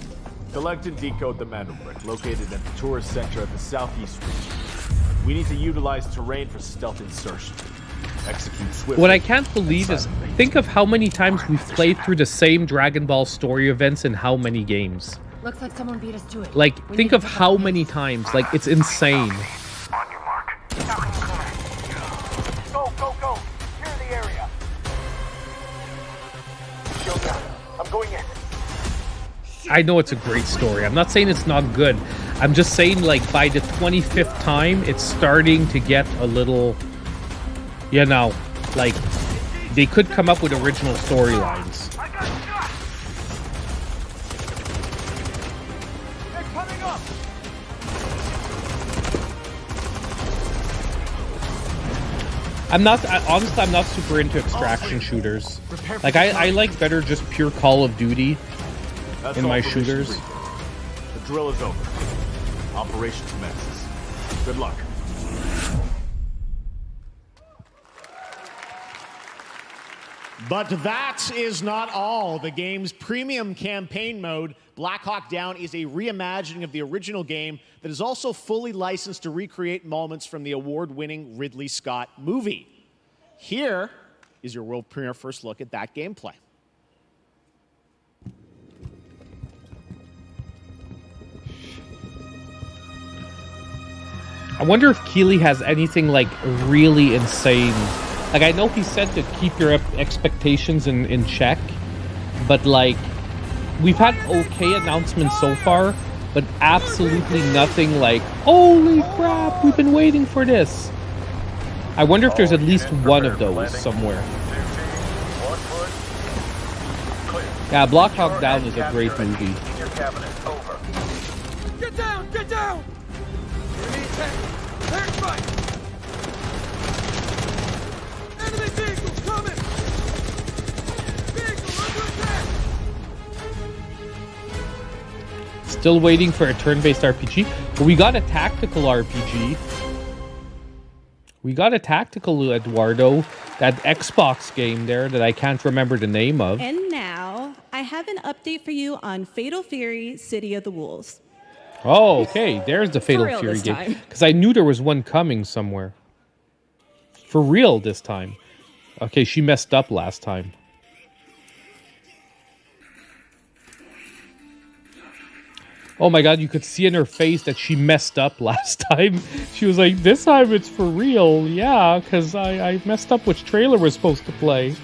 collect and decode the Mandel Brick located at the tourist center of the southeast region. We need to utilize terrain for stealth insertion. Execute swiftly. What I can't believe is, think of how many times we've played through the same Dragon Ball story events in how many games. Looks like someone beat us to it. Like, think of how many times. Like, it's insane. Go, go, go! Clear the area! Shield down. I'm going in. I know it's a great story. I'm not saying it's not good. I'm just saying, like, by the 25th time, it's starting to get a little, you know, like, they could come up with original storylines. Honestly, I'm not super into extraction shooters. Like, I like better just pure Call of Duty in my shooters. The drill is over. Operation commences. Good luck. But that is not all. The game's premium campaign mode, Black Hawk Down, is a reimagining of the original game that is also fully licensed to recreate moments from the award-winning Ridley Scott movie. Here is your world premiere first look at that gameplay. I wonder if Keighley has anything like really insane. Like, I know he said to keep your expectations in check, but like, we've had okay announcements so far, but absolutely nothing like, holy crap, we've been waiting for this. I wonder if there's at least one of those somewhere. Yeah, Black Hawk Down is a great movie. Get down! Get down! Enemy attack! Air strike! Enemy vehicle coming! Vehicle under attack! Still waiting for a turn-based RPG, but we got a tactical RPG. We got a tactical, Eduardo, that Xbox game there that I can't remember the name of. And now, I have an update for you on Fatal Fury: City of the Wolves. Oh, okay. There's the Fatal real Fury this game. time. Because I knew there was one coming somewhere. For real this time. Okay, she messed up last time. Oh my god, you could see in her face that she messed up last time. She was like, this time it's for real. Yeah, because I messed up which trailer we're supposed to play.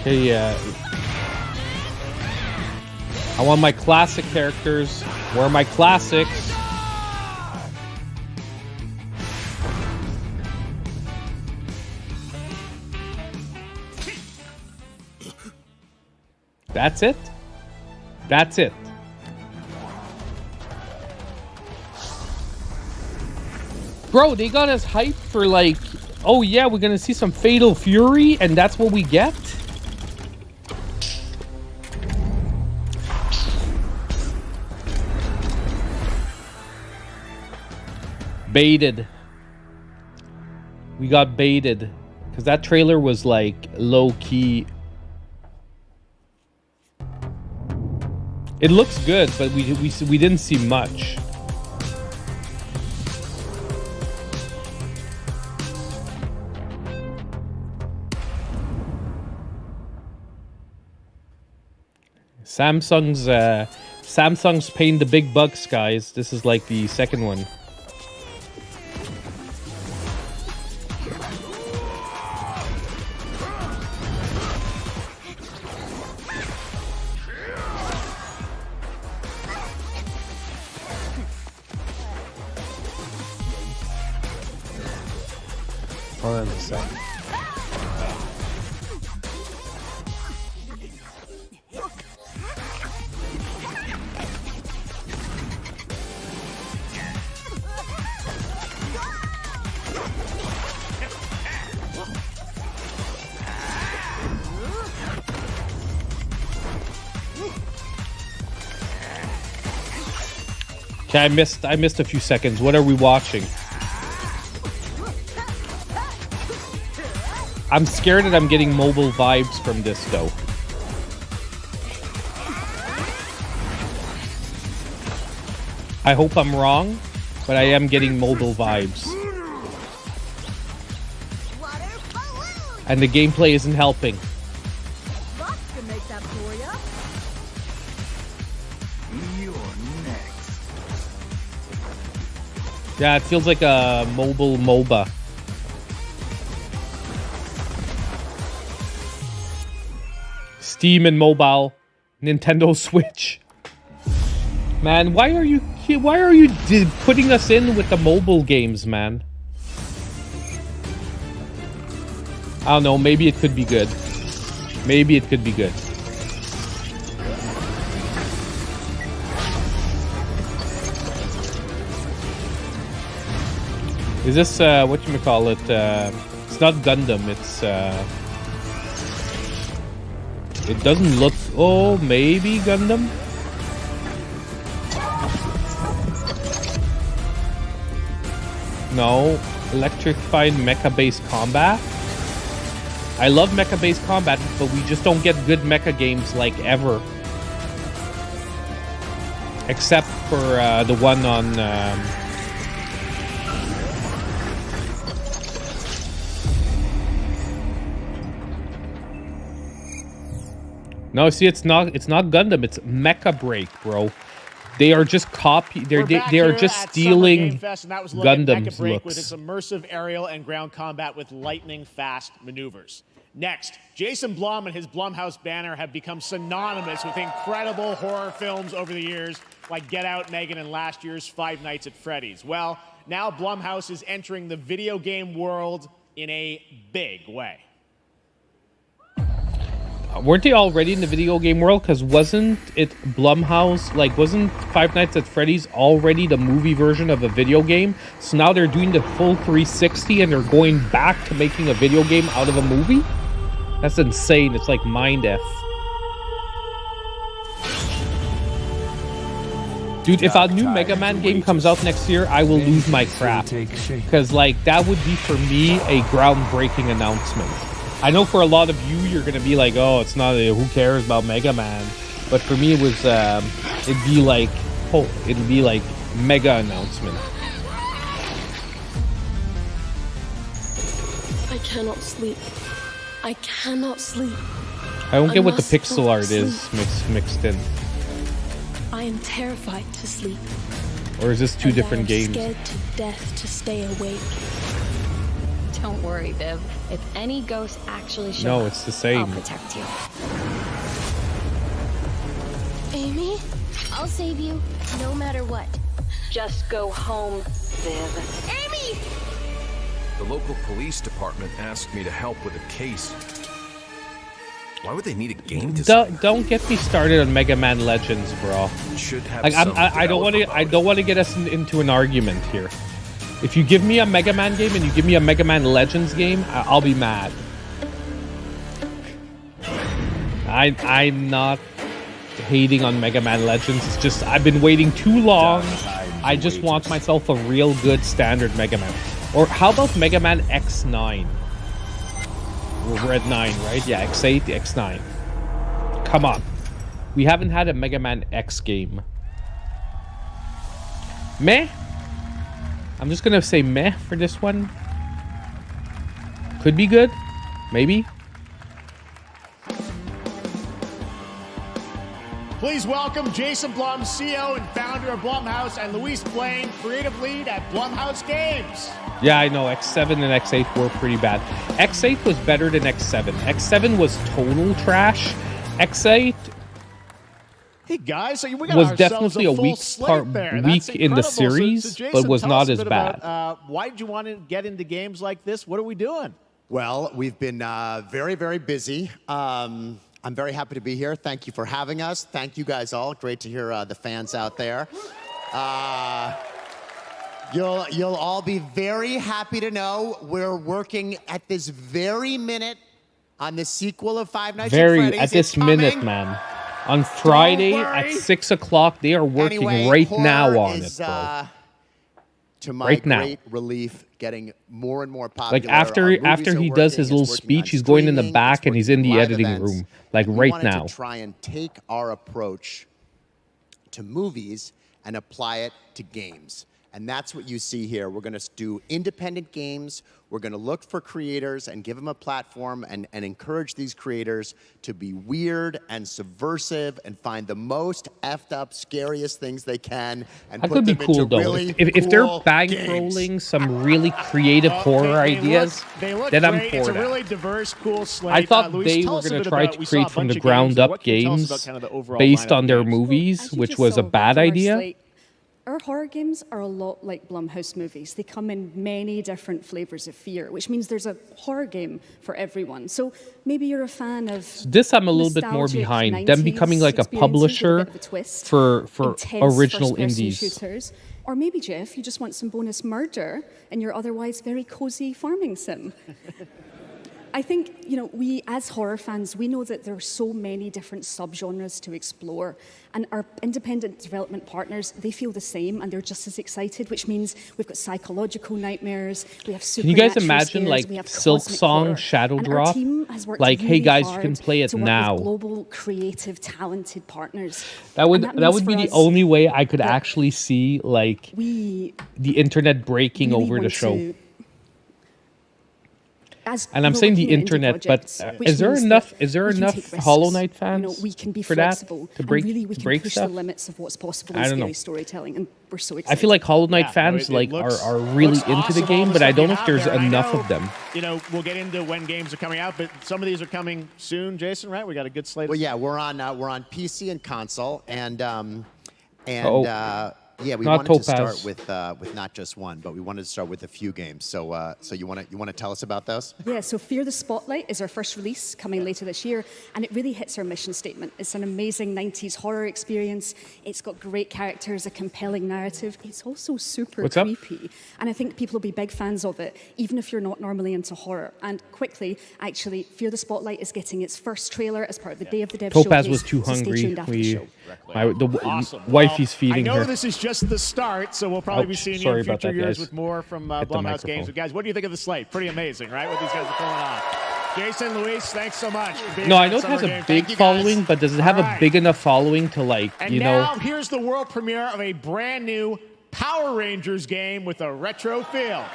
Okay, I want my classic characters. Where are my classics? That's it? That's it. Bro, they got us hyped for like, oh yeah, we're gonna see some Fatal Fury, and that's what we get? Baited. We got baited. Because that trailer was like low-key. It looks good, but we didn't see much. Samsung's paying the big bucks, guys. This is like the second one. Hold on a second. Okay, I missed a few seconds. What are we watching? I'm scared that I'm getting mobile vibes from this, though. I hope I'm wrong, but I am getting mobile vibes. And the gameplay isn't helping. Yeah, it feels like a mobile MOBA. Steam and mobile, Nintendo Switch. Man, why are you putting us in with the mobile games, man? I don't know, maybe it could be good. Maybe it could be good. Is this whatchamacallit? It's not Gundam, it's it doesn't look, oh, maybe Gundam? No, electrified mecha-based combat. I love mecha-based combat, but we just don't get good mecha games like ever. Except for the one on no, see, it's not Gundam, it's Mecha Break, bro. They are just they are just stealing Gundam's looks. With its immersive aerial and ground combat with lightning-fast maneuvers. Next, Jason Blum and his Blumhouse banner have become synonymous with incredible horror films over the years, like Get Out, Megan, and last year's Five Nights at Freddy's. Well, now Blumhouse is entering the video game world in a big way. Weren't they already in the video game world? Because wasn't it Blumhouse, like, wasn't Five Nights at Freddy's already the movie version of a video game? So now they're doing the full 360 and they're going back to making a video game out of a movie? That's insane. It's like mind F. Dude, if a new Mega Man game comes out next year, I will lose my crap. Because, like, that would be, for me, a groundbreaking announcement. I know for a lot of you, you're going to be like, oh, it's not, who cares about Mega Man? But for me, it was, it'd be like mega announcement. I cannot sleep. I cannot sleep. I don't get what the pixel art is mixed in. I am terrified to sleep. Or is this two different games? Scared to death to stay awake. Don't worry, Viv. If any ghost actually shows up, no, it's the same. I'll protect you. Amy? I'll save you, no matter what. Just go home, Viv. Amy! The local police department asked me to help with a case. Why would they need a game designer? Don't get me started on Mega Man Legends, bro. Should have like I don't want to get us into an argument here. If you give me a Mega Man game and you give me a Mega Man Legends game, I'll be mad. I'm not hating on Mega Man Legends. It's just I've been waiting too long. I just want myself a real good standard Mega Man. Or how about Mega Man X9? We're at 9, right? Yeah, X8, X9. Come on. We haven't had a Mega Man X game. Meh? I'm just gonna say meh for this one. Could be good. Maybe. Please welcome Jason Blum, CEO and founder of Blumhouse, and Luis Blaine, creative lead at Blumhouse Games. Yeah, I know. X7 and X8 were pretty bad. X8 was better than X7. X7 was total trash. X8... Hey guys, so we got was definitely a weak in the series, but was not as bad. Why did you want to get into games like this? What are we doing? Well, we've been very, very busy. I'm very happy to be here. Thank you for having us. Thank you guys all. Great to hear the fans out there. You'll all be very happy to know we're working at this very minute on the sequel of Five Nights at Freddy's. At this minute, man. On Friday at 6 o'clock, they are working right now on it, bro. To my great relief, getting more and more popular. Like after he does his little speech, he's going in the back and he's in the editing room, like right now. We wanted to try and take our approach to movies and apply it to games. And that's what you see here. We're going to do independent games. We're going to look for creators and give them a platform and encourage these creators to be weird and subversive and find the most effed up, scariest things they can and That put could be them cool into though. really If they're cool bankrolling some really creative horror ideas, They look then I'm great. for It's a that. really diverse, cool slate. I thought Luis, they tell were us a going bit to try about- to we saw a create from bunch the of ground games. What up can you tell us games about kind of the overall based lineup on of their games? movies, As you which just was a saw bad from our idea. slate, our horror games are a lot like Blumhouse movies. They come in many different flavors of fear, which means there's a horror game for everyone. So maybe you're a fan of This I'm a little bit more nostalgic behind. Them 90s becoming like a experiences with publisher a bit of a twist, for intense original first-person indies. shooters. Or maybe, Jeff, you just want some bonus murder in your otherwise very cozy farming sim. I think, you know, we as horror fans, we know that there are so many different subgenres to explore, and our independent development partners, they feel the same, and they're just as excited, which means we've got psychological nightmares, we have Can you guys supernatural imagine scares, like we have Silk cosmic Song horror. Shadow And our Drop? team has worked Like, hey really guys, you hard can play it to work now. with global, creative, talented partners. That would And that means would be for the us only way I could actually see like we the internet breaking really over the want show. to- as And I'm we're saying the working on indie internet, projects, but which is there means enough? that Is there we can enough take risks. Hollow Knight You fans know, we can be for that flexible, to break and really we can break push stuff? the limits of what's possible I in don't scary know. storytelling, and we're so excited. I feel like Hollow Knight Yeah, fans it like looks- are really looks into awesome, the all game, the but I stuff don't you know if have there's there. I enough know, of them. You know, we'll get into when games are coming out, but some of these are coming soon, Jason, right? We got a good slate. Well, yeah, we're on PC and console, and Oh. yeah, we Not wanted to Topaz. start with not just one, but we wanted to start with a few games. So you want to tell us about those? Yeah, so Fear the Spotlight is our first release coming later this year, and it really hits our mission statement. It's an amazing 90s horror experience. It's got great characters, a compelling narrative. It's also super What's up? creepy, and I think people will be big fans of it, even if you're not normally into horror. And quickly, actually, Fear the Spotlight is getting its first trailer as part of the Day of the Dead Topaz showcase, was too so stay hungry. tuned after the show. Awesome. Wifey's Well, feeding I know her. this is just the start, so we'll probably be Ouch. seeing you Sorry in about future that, years guys. with more from Hit the Blumhouse microphone. Games. But guys, what do you think of the slate? Pretty amazing, right? What these guys are pulling off. Jason, Luis, thanks so much. for being No, on I know it Summer has a Game. big Thank you, guys. following, but does it have All a right. big enough following to like And you now know? here's the world premiere of a brand new Power Rangers game with a retro feel.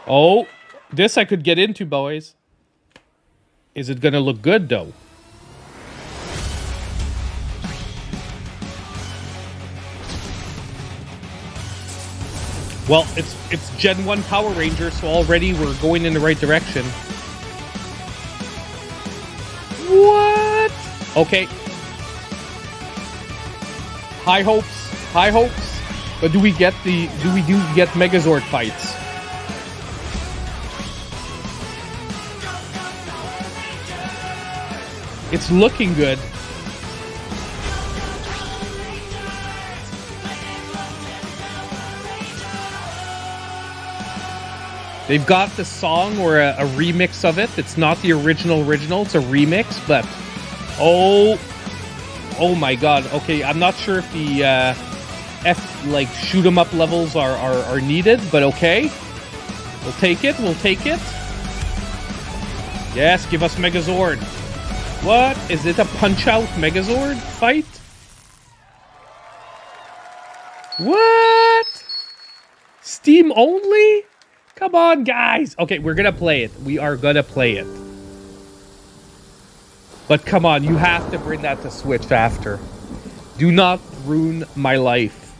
Oh, this I could get into, boys. Is it gonna look good though? Well, it's Gen 1 Power Ranger, so already we're going in the right direction. What? Okay. High hopes. But do we get Megazord fights? It's looking good. They've got the song or a remix of it. It's not the original. It's a remix, but oh my god. Okay, I'm not sure if the shoot 'em up levels are needed, but okay. We'll take it. Yes, give us Megazord. What? Is it a punch-out Megazord fight? What? Steam only? Come on, guys. Okay, we're gonna play it. We are gonna play it. But come on, you have to bring that to Switch after. Do not ruin my life.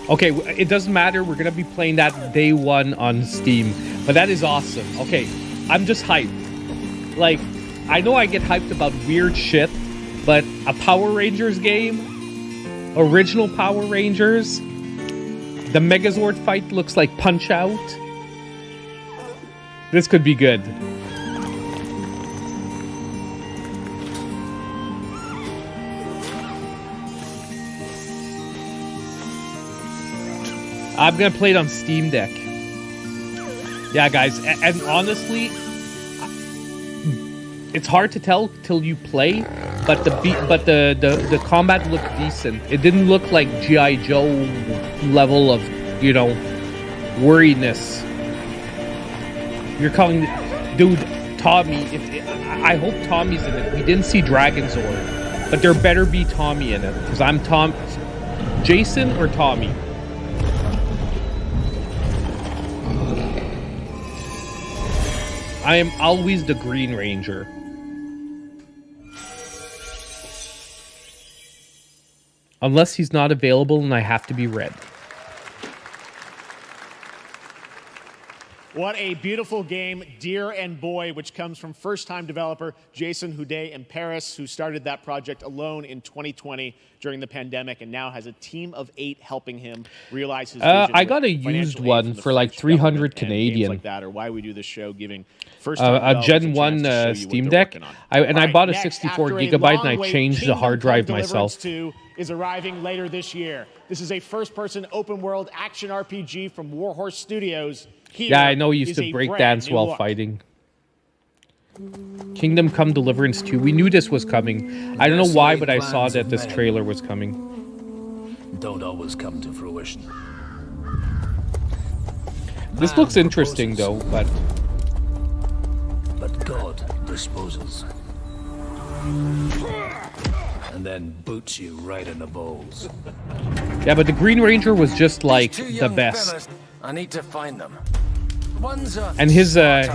Okay, it doesn't matter. We're gonna be playing that day one on Steam. But that is awesome. Okay, I'm just hyped. Like, I know I get hyped about weird shit, but a Power Rangers game, original Power Rangers, the Megazord fight looks like Punch-Out. This could be good. I'm gonna play it on Steam Deck. Yeah, guys, and honestly, it's hard to tell till you play, but the combat looked decent. It didn't look like G.I. Joe level of, you know, worriedness. You're calling, dude, Tommy. I hope Tommy's in it. We didn't see Dragonzord, but there better be Tommy in it because I'm Tom. Jason or Tommy? I am always the Green Ranger. Unless he's not available and I have to be red. What a beautiful game, Dear and Boy, which comes from first-time developer Jason Houdet in Paris, who started that project alone in 2020 during the pandemic and now has a team of 8 helping him realize his vision. I got a used one for like 300 Canadian. Like that, or why we do this show, giving a Gen 1 Steam Deck. I bought a 64 gigabyte and I changed the hard drive myself. Deliverance 2 is arriving later this year. This is a first-person open-world action RPG from Warhorse Studios. Yeah, I know he used to break dance while fighting. Kingdom Come Deliverance 2. We knew this was coming. I don't know why, but I saw that this trailer was coming. Don't always come to fruition. This looks interesting, though, but God disposes. And then boots you right in the balls. Yeah, but the Green Ranger was just like the best. Fellas, I need to find them. And his in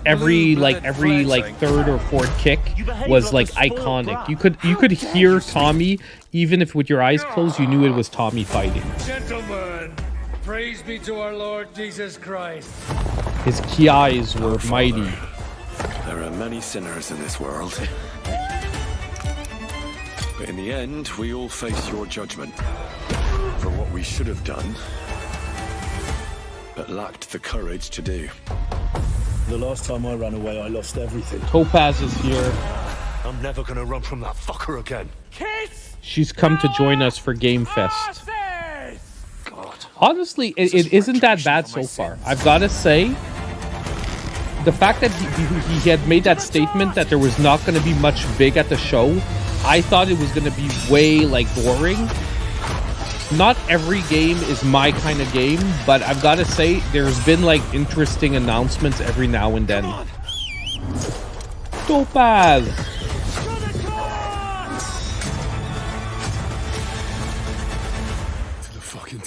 every third or fourth kick was like iconic. You could hear Tommy even if with your eyes closed you knew it was Tommy fighting. Gentlemen, praise be to our Lord Jesus Christ. His kiais were mighty. There are many sinners in this world. But in the end, we all face your judgment for what we should have done but lacked the courage to do. The last time I ran away, I lost everything. Topaz is here. I'm never gonna run from that fucker again. She's come to join us for GameFest. Honestly, it isn't that bad so far. I've got to say, the fact that he had made that statement that there was not going to be much big at the show, I thought it was going to be way boring. Not every game is my kind of game, but I've got to say, there's been interesting announcements every now and then. Topaz!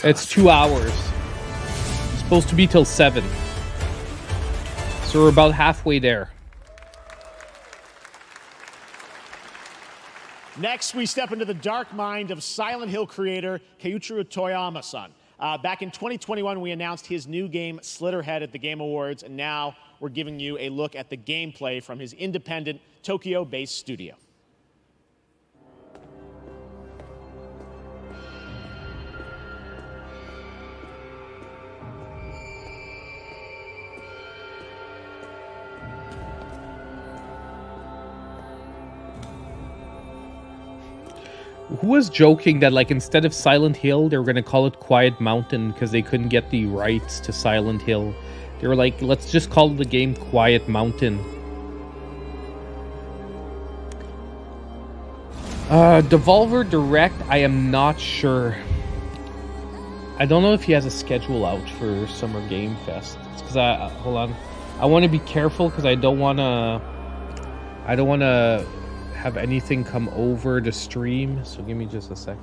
It's 2 hours. It's supposed to be till 7. So we're about halfway there. Next, we step into the dark mind of Silent Hill creator Keiichiro Toyama-san. Back in 2021, we announced his new game, Slitterhead, at the Game Awards, and now we're giving you a look at the gameplay from his independent, Tokyo-based studio. Who was joking that instead of Silent Hill, they were going to call it Quiet Mountain because they couldn't get the rights to Silent Hill? They were like, let's just call the game Quiet Mountain. Devolver Direct, I am not sure. I don't know if he has a schedule out for Summer Game Fest. It's because hold on. I want to be careful because I don't want to have anything come over the stream, so give me just a sec.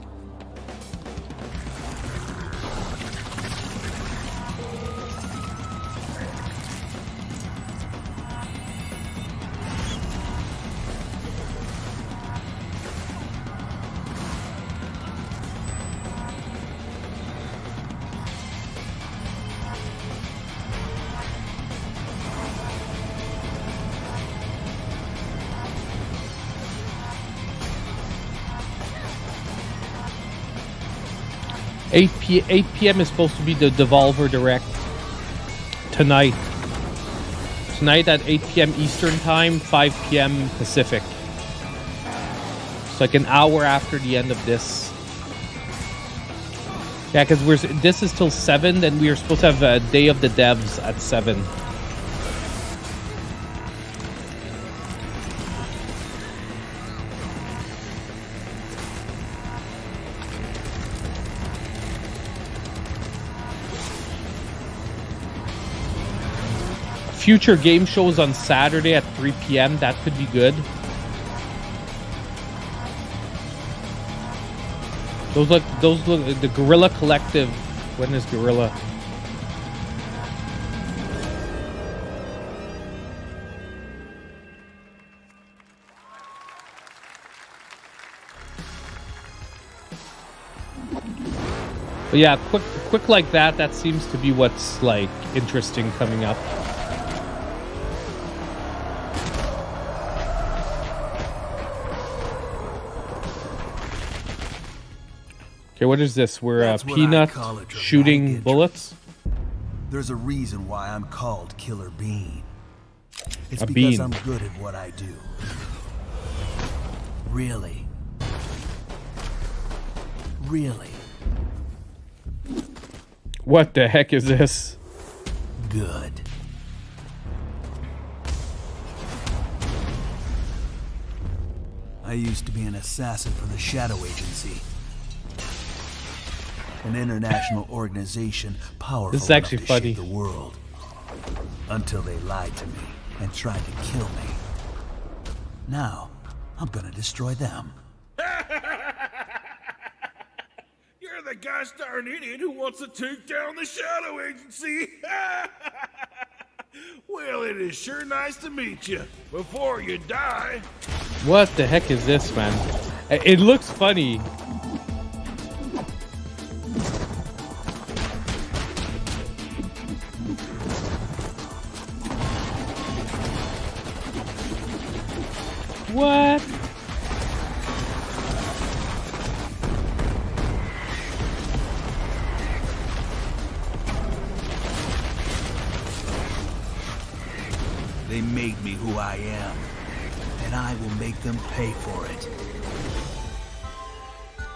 $8 p.m. is supposed to be the Devolver Direct tonight. Tonight at 8 p.m. Eastern Time, 5 p.m. Pacific. It's like an hour after the end of this. Yeah, because this is till 7, then we are supposed to have Day of the Devs at 7. future game shows on Saturday at 3 p.m. That could be good. Those look the Guerrilla Collective. When is Guerrilla? But yeah, quick like that. That seems to be what's like interesting coming up. Okay, what is this? We're Peanut shooting bullets. There's a reason why I'm called Killer Bean. It's A because bean. I'm good at what I do. Really. Really. What the heck is this? Good. I used to be an assassin for the Shadow Agency. An international organization powerful This is actually enough to funny. shape the world. Until they lied to me and tried to kill me. Now, I'm gonna destroy them. You're the gosh darn idiot who wants to take down the Shadow Agency. Well, it is sure nice to meet you. Before you die. What the heck is this, man? It looks funny. What? They made me who I am, and I will make them pay for it.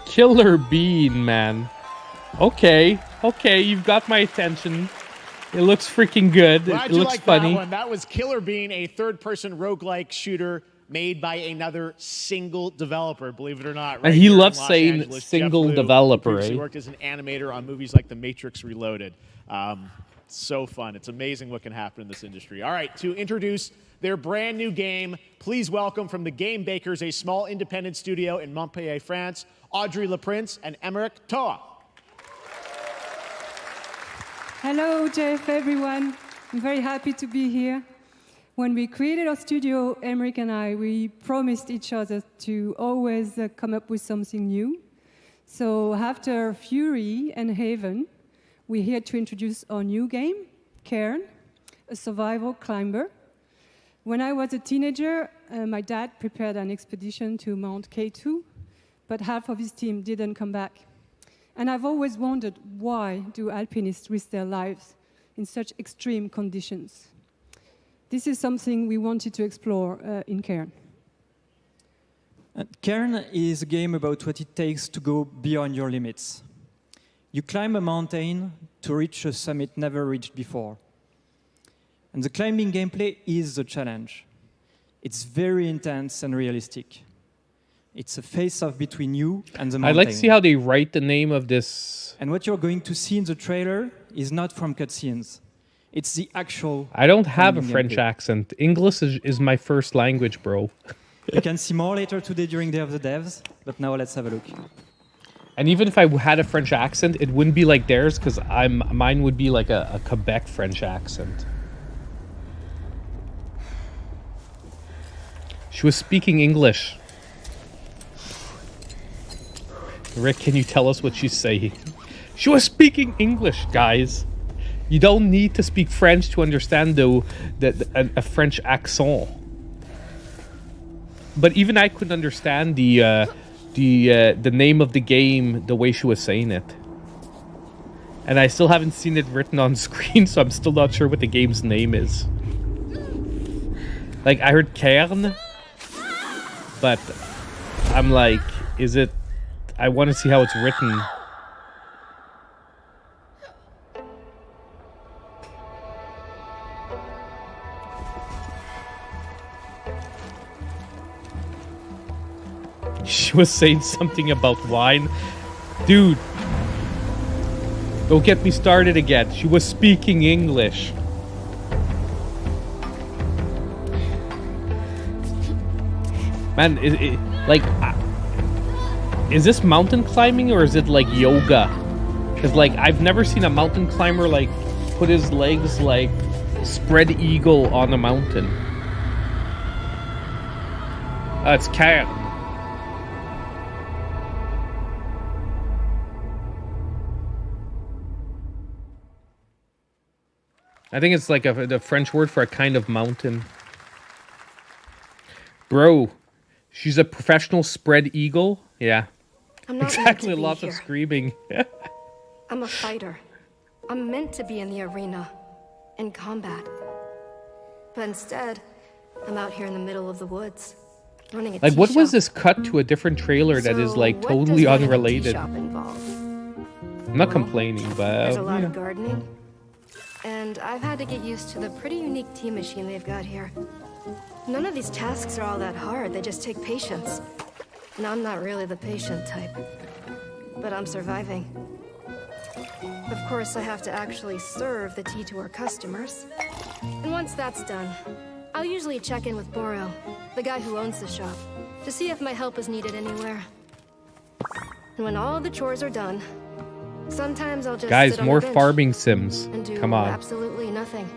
Killer Bean, man. Okay, you've got my attention. It looks freaking good. Glad It you looks liked funny. That one. That was Killer Bean, a third-person roguelike shooter made by another single developer, believe it or not. And he here in loves Los saying Angeles. single Jeff Liu, developer, who previously eh? worked as an animator on movies like The Matrix Reloaded. So fun. It's amazing what can happen in this industry. All right, to introduce their brand new game, please welcome from the Game Bakers, a small independent studio in Montpellier, France, Audrey Laprince and Emmerich Toa. Hello, Jeff, everyone. I'm very happy to be here. When we created our studio, Emmerich and I, we promised each other to always come up with something new. So after Fury and Haven, we're here to introduce our new game, Cairn, a survival climber. When I was a teenager, my dad prepared an expedition to Mount K2, but half of his team didn't come back. And I've always wondered, why do alpinists risk their lives in such extreme conditions? This is something we wanted to explore in Cairn. Cairn is a game about what it takes to go beyond your limits. You climb a mountain to reach a summit never reached before. And the climbing gameplay is the challenge. It's very intense and realistic. It's a face-off between you and the mountain. I'd like to see how they write the name of this. And what you're going to see in the trailer is not from cutscenes. It's the actual... I don't have a climbing French gameplay. accent. English is my first language, bro. You can see more later today during Day of the Devs, but now let's have a look. And even if I had a French accent, it wouldn't be like theirs because mine would be like a Quebec French accent. She was speaking English. Rick, can you tell us what she's saying? She was speaking English, guys. You don't need to speak French to understand a French accent. But even I couldn't understand the name of the game the way she was saying it. And I still haven't seen it written on screen, so I'm still not sure what the game's name is. Like, I heard Cairn, but I'm like, is it... I want to see how it's written. She was saying something about wine. Dude, don't get me started again. She was speaking English. Man, is this mountain climbing or is it like yoga? Because like I've never seen a mountain climber like put his legs like spread eagle on a mountain. It's cat. I think it's like the French word for a kind of mountain. Bro, she's a professional spread eagle. Yeah, I'm not exactly. meant to be Lots here. of screaming. I'm a fighter. I'm meant to be in the arena, in combat. But instead, I'm out here in the middle of the woods, running a Like, tea what was shop. this cut to a different trailer that is like So, totally what does running a tea unrelated? shop involve? I'm not complaining, but There's a lot you of know. gardening, and I've had to get used to the pretty unique tea machine they've got here. None of these tasks are all that hard, they just take patience. And I'm not really the patient type, but I'm surviving. Of course, I have to actually serve the tea to our customers. And once that's done, I'll usually check in with Boro, the guy who owns the shop, to see if my help is needed anywhere. And when all the chores are done, sometimes I'll just Guys, sit on more the bench farming sims. and do Come on. absolutely nothing.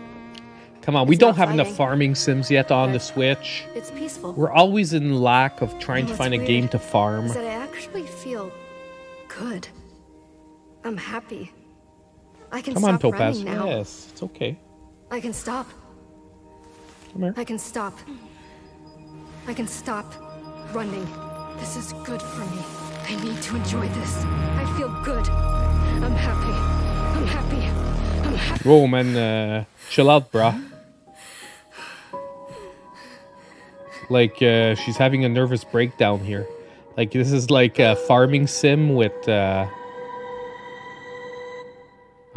Come on, we It's don't not have enough fighting. farming sims yet on the Switch. It's peaceful. We're always in lack of trying to What's find a weird game to farm. is that I actually feel good. I'm happy. I can Come on, stop Topaz. running now. Yes, it's okay. I can stop. Come here. I can stop. I can stop running. This is good for me. I need to enjoy this. I feel good. I'm happy. I'm happy. I'm happy. Whoa, man, chill out, brah. Like, she's having a nervous breakdown here. Like, this is like a farming sim with, I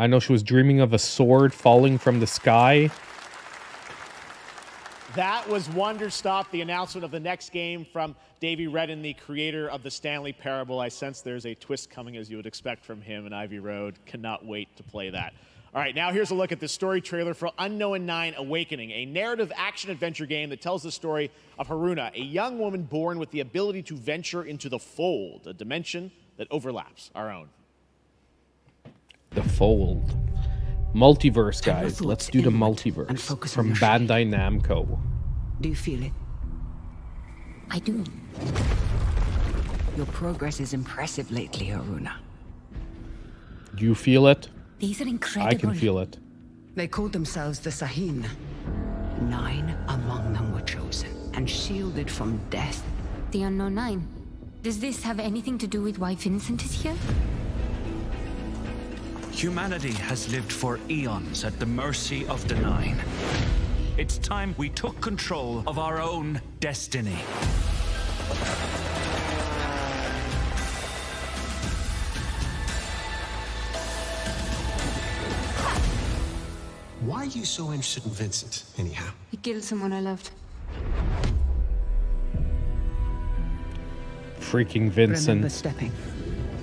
know she was dreaming of a sword falling from the sky. That was Wondertop, the announcement of the next game from Davey Redden, the creator of the Stanley Parable. I sense there's a twist coming, as you would expect from him in Ivy Road. Cannot wait to play that. All right, now here's a look at the story trailer for Unknown 9 Awakening, a narrative action-adventure game that tells the story of Haruna, a young woman born with the ability to venture into the Fold, a dimension that overlaps our own. The Fold. Multiverse, guys. Let's do the multiverse from Bandai Namco. Do you feel it? I do. Your progress is impressive lately, Haruna. Do you feel it? These are incredible. I can feel it. They called themselves the Sahin. 9 among them were chosen and shielded from death. The Unknown 9. Does this have anything to do with why Vincent is here? Humanity has lived for eons at the mercy of the Nine. It's time we took control of our own destiny. Why are you so interested in Vincent, anyhow? He killed someone I loved. Freaking Remember Vincent. stepping.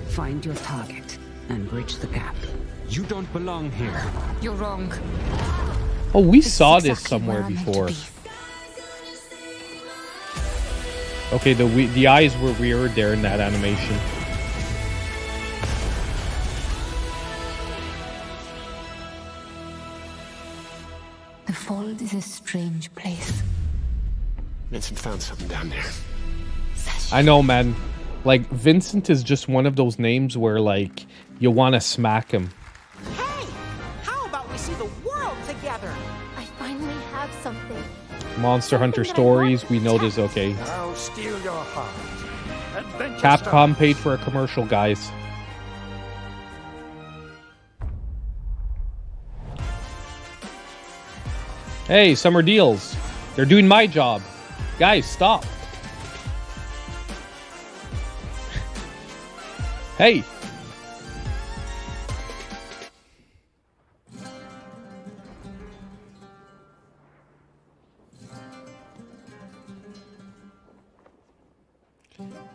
Find your target and bridge the gap. You don't belong here. You're wrong. Oh, we This is saw this exactly somewhere where I'm meant to before. be. Okay, the eyes were weird there in that animation. The Fold is a strange place. Vincent found something down there. I know, man. Like, Vincent is just one of those names where, like, you want to smack him. Hey! How about we see the world together? I finally have something. Monster Hunter Stories, we know this, okay. I'll steal your heart. Adventure Capcom paid for a commercial, guys. Hey, summer deals. They're doing my job. Guys, stop. Hey.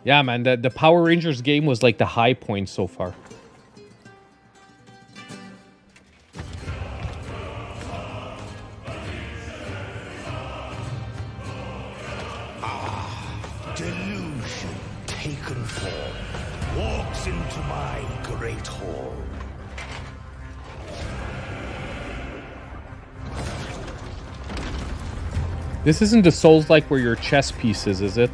Yeah, man, the Power Rangers game was like the high point so far. taken form walks into my great hall. This isn't a Souls-like where you're chess pieces, is it?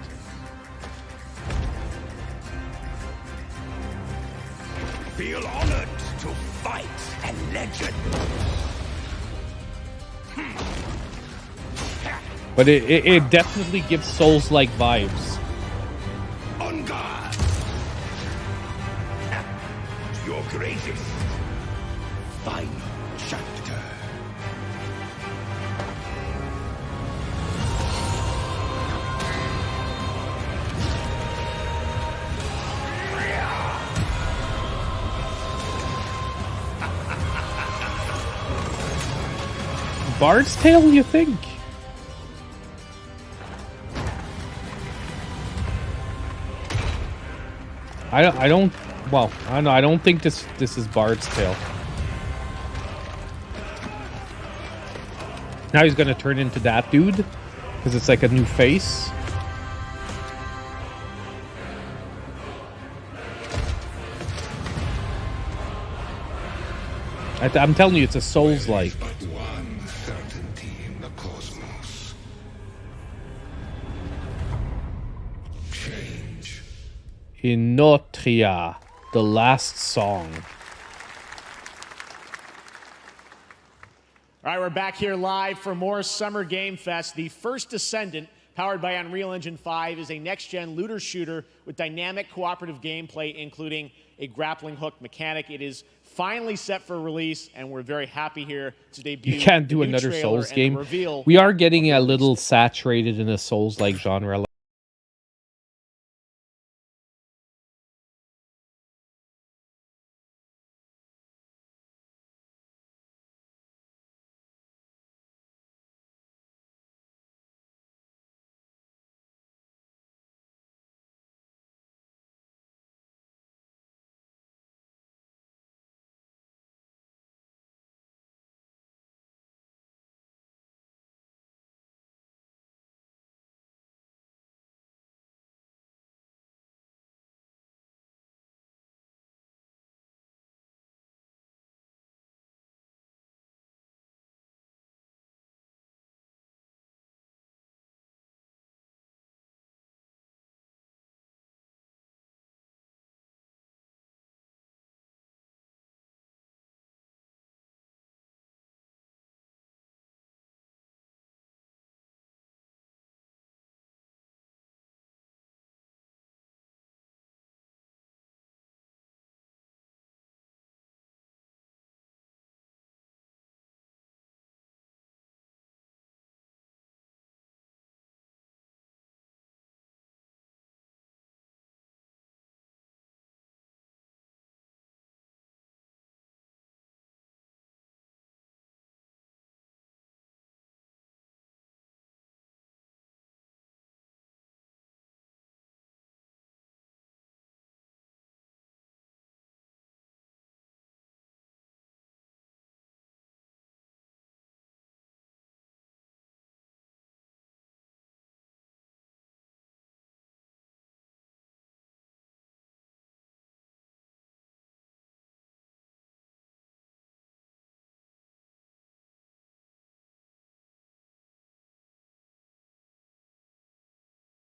Feel honored to fight a legend. But it definitely gives Souls-like vibes. On guard. Your greatest final chapter. Bard's Tale, you think? I don't. Well, I don't know. I don't think this is Bard's Tale. Now he's gonna turn into that dude because it's like a new face. I'm telling you, it's a Souls-like. Inotria, the last song. All right, we're back here live for more Summer Game Fest. The First Descendant, powered by Unreal Engine 5, is a next-gen looter shooter with dynamic cooperative gameplay, including a grappling hook mechanic. It is finally set for release, and we're very happy here to debut. You can't do another Souls game. We are getting a little saturated in a Souls-like genre.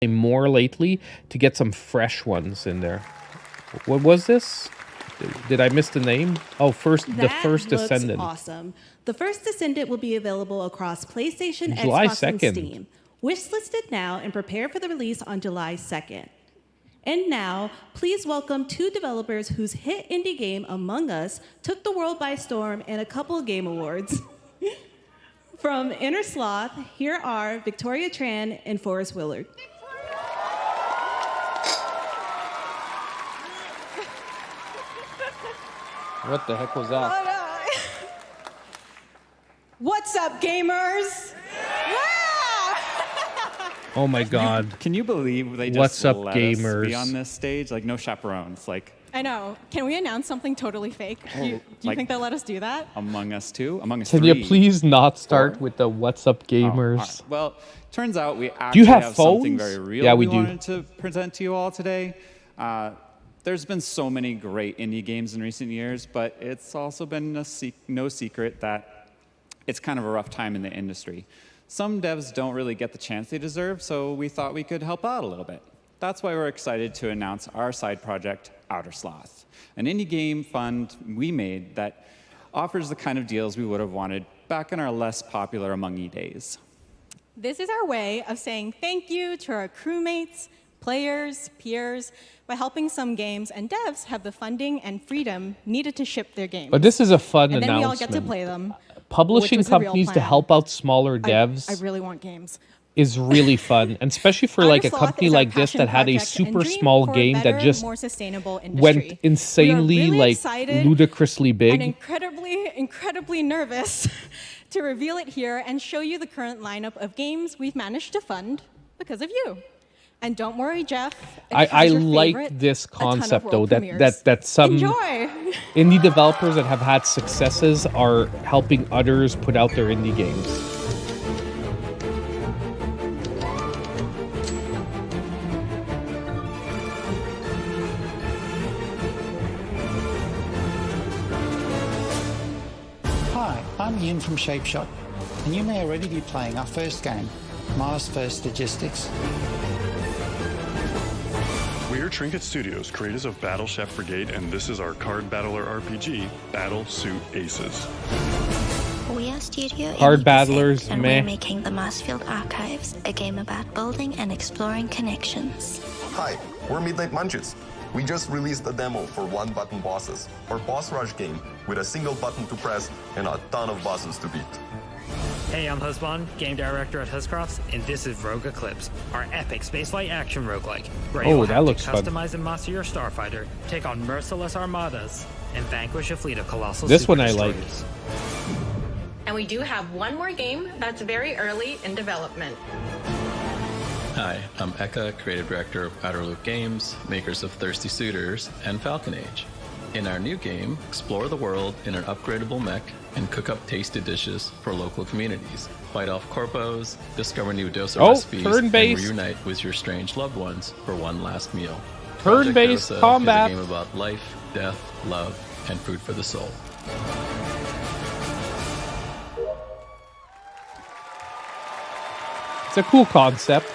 More lately to get some fresh ones in there. What was this? Did I miss the name? Oh, the First Descendant. Awesome. The First Descendant will be available across PlayStation, July Xbox, 2nd. and Steam. Wishlisted now and prepare for the release on July 2nd. And now, please welcome two developers whose hit indie game, Among Us, took the world by storm and a couple of game awards. From Inner Sloth, here are Victoria Tran and Forrest Willard. What the heck was that? What's up, gamers? Oh my God. Can you believe they just What's up, let gamers? us be on this stage? Like, no chaperones. Like, I know. Can we announce something totally fake? Do you like- think they'll let us do that? Among Us 2? Among Us Can 3? you please not start with the What's Up Gamers? All right. Well, turns out we Do actually you have something phones? very real Yeah, we do. wanted to present to you all today. There's been so many great indie games in recent years, but it's also been no secret that it's kind of a rough time in the industry. Some devs don't really get the chance they deserve, so we thought we could help out a little bit. That's why we're excited to announce our side project, Outer Sloth, an indie game fund we made that offers the kind of deals we would have wanted back in our less popular Among E days. This is our way of saying thank you to our crewmates, players, peers, by helping some games and devs have the funding and freedom needed to ship their games. But this is a fun and announcement. then we all get to play them. Publishing which was the real companies to plan. help out smaller devs I really want games. is really fun, and especially for like a Sloth company is our like this that had a passion super project and dream small for a game better, that just more sustainable industry. went insanely We are really like excited ludicrously and big. incredibly nervous to reveal it here and show you the current lineup of games we've managed to fund because of you. And don't worry, Jeff. I like this concept though, that some indie developers that have had successes are helping others put out their indie games. Hi, I'm Ian from ShapeShot, and you may already be playing our first game, Mars First Logistics. We are Trinket Studios, creators of Battle Chef Brigade, and this is our card battler RPG, Battle Suit Aces. We are Studio Card battlers, and meh. we're making the Marsfield Archives, a game about building and exploring connections. Hi, we're Midnight Munches. We just released a demo for one-button bosses, our boss rush game with a single button to press and a ton of bosses to beat. Hey, I'm Husband, game director at Huscrofts, and this is Rogue Eclipse, our epic spaceflight action roguelike, where you'll that have looks to fun. customize and master your starfighter, take on merciless armadas, and vanquish a fleet of colossal This super one I like. destroyers. And we do have one more game that's very early in development. Hi, I'm Eka, creative director of Outer Loop Games, makers of Thirsty Suitors and Falcon Age. In our new game, explore the world in an upgradable mech and cook up tasty dishes for local communities. Fight off corpos, discover new dosa recipes, and turn-based. reunite with your strange loved ones for one last meal. Turn-based Project Dosa combat. is a game about life, death, love, and food for the soul. It's a cool concept.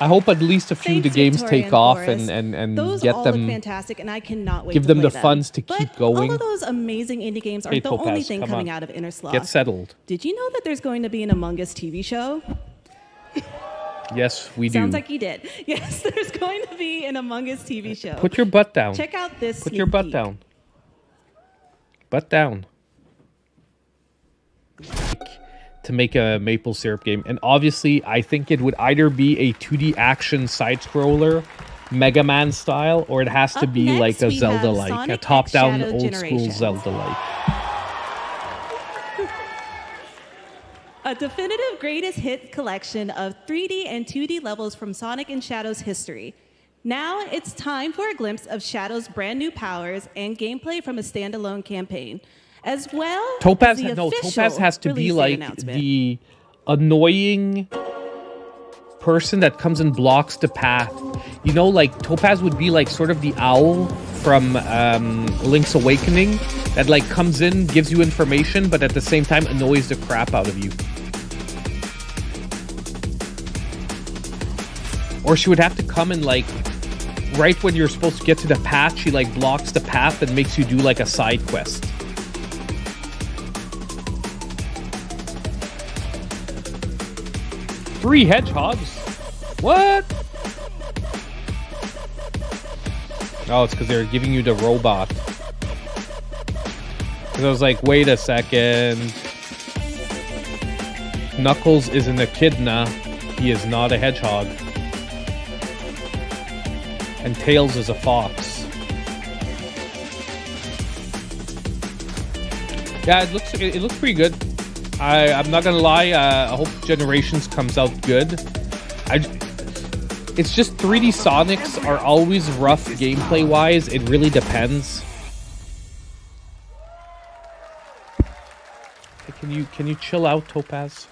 I hope at least a few of the games take off and Those get all them. look fantastic, and I cannot wait give to them play the funds to But keep going. all of those amazing indie games Hey, aren't the Topaz, only thing come coming on. out of Inner Sloth. Get settled. Did you know that there's going to be an Among Us TV show? Yes, we do. Sounds like you did. Yes, there's going to be an Among Us TV show. Put your butt down. Check out this. Put sneak your butt peek. down. Butt down. To make a maple syrup game, and obviously I think it would either be a 2D action side scroller Mega Man style, or it has to be next, like a we Zelda have like a Sonic top down Shadow old school Generations. Zelda like. A definitive greatest hit collection of 3D and 2D levels from Sonic and Shadow's history. Now it's time for a glimpse of Shadow's brand new powers and gameplay from a standalone campaign. As well Topaz, as the no, official Topaz has to be release date like announcement. the annoying person that comes and blocks the path. You know, like Topaz would be like sort of the owl from Link's Awakening that like comes in, gives you information, but at the same time annoys the crap out of you. Or she would have to come and like right when you're supposed to get to the path, she like blocks the path and makes you do like a side quest. Three hedgehogs? What? Oh, it's because they're giving you the robot. Because I was like, wait a second. Knuckles is an echidna. He is not a hedgehog. And Tails is a fox. Yeah, it looks pretty good. I'm not gonna lie. I hope Generations comes out good. It's just 3D Sonics are always rough gameplay wise. It really depends. Hey, can you chill out, Topaz?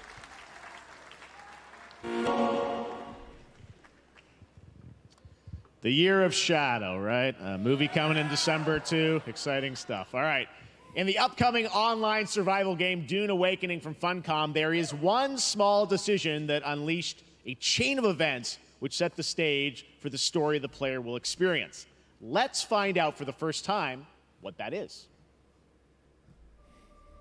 The Year of Shadow, right? A movie coming in December, too. Exciting stuff. All right. In the upcoming online survival game, Dune Awakening from Funcom, there is one small decision that unleashed a chain of events which set the stage for the story the player will experience. Let's find out for the first time what that is.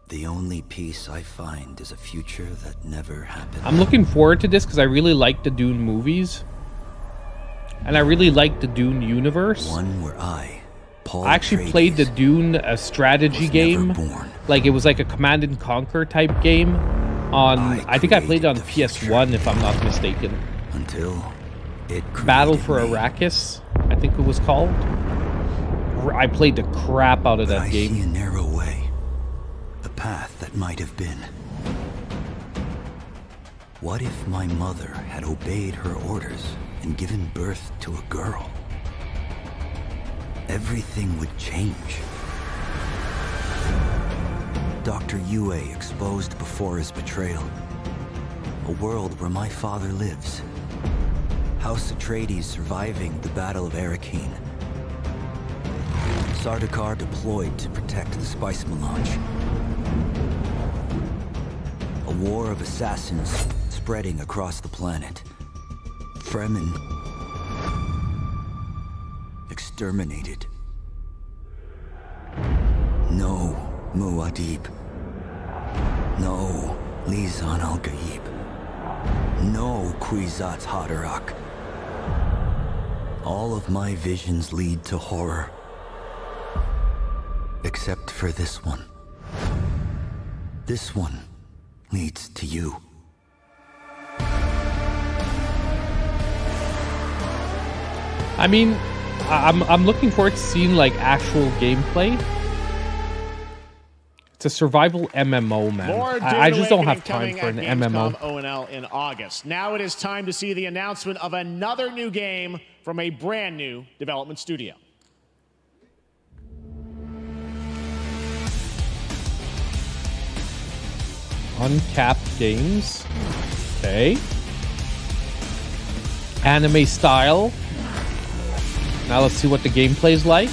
The only peace I find is a future that never happened. I'm looking forward to this because I really like the Dune movies. And I really like the Dune universe. One where I actually played the Dune strategy game. Like it was like a Command and Conquer type game on I think I played it on PS1 if I'm not mistaken. Until it Battle for Arrakis, I think it was called. I played the crap out of that game. I see a narrow way. A path that might have been. What if my mother had obeyed her orders and given birth to a girl? Everything would change. Dr. Yue exposed before his betrayal. A world where my father lives. House Atreides surviving the Battle of Arrakeen. Sardaukar deployed to protect the spice melange. A war of assassins spreading across the planet. Fremen exterminated. No Muad'Dib. No Lisan al-Gaib. No Kwisatz Haderach. All of my visions lead to horror. Except for this one. This one leads to you. I mean, I'm looking forward to seeing like actual gameplay. It's a survival MMO, man. I just don't have time for an MMO. ONL in August. Now it is time to see the announcement of another new game from a brand new development studio. Uncapped Games. Okay. Anime style. Now let's see what the gameplay's like.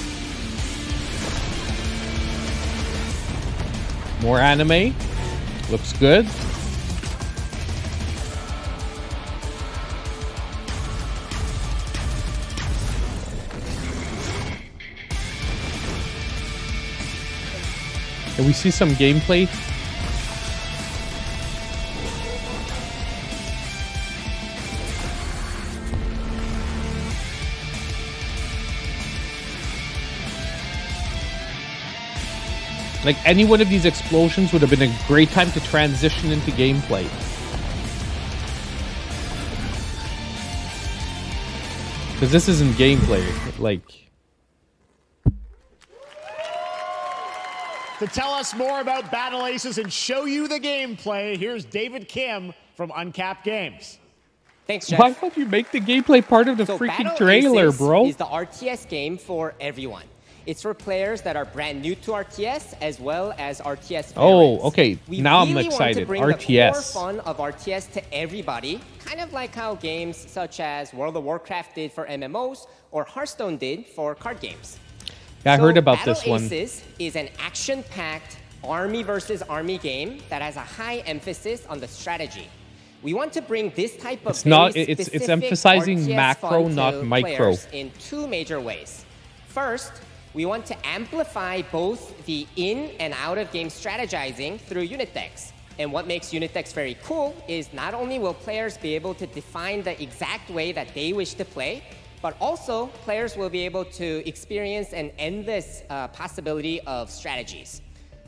More anime. Looks good. Can we see some gameplay? Like, any one of these explosions would have been a great time to transition into gameplay. Because this isn't gameplay, like... To tell us more about Battle Aces and show you the gameplay, here's David Kim from Uncapped Games. Thanks, Jeff. Why would you make the gameplay part of the freaking Battle trailer, Aces bro? Is the RTS game for everyone. It's for players that are brand new to RTS as well as RTS veterans. Oh, okay. Now really I'm excited. Want to bring RTS. The core fun of RTS to everybody, kind of like how games such as World of Warcraft did for MMOs or Hearthstone did for card games. Yeah, I heard about this one. Battle Aces is an action-packed army versus army game that has a high emphasis on the strategy. We want to bring this type of it's emphasizing RTS macro, fun not to micro. players in two major ways. First, we want to amplify both the in and out of game strategizing through unit decks. And what makes unit decks very cool is not only will players be able to define the exact way that they wish to play, but also players will be able to experience an endless possibility of strategies.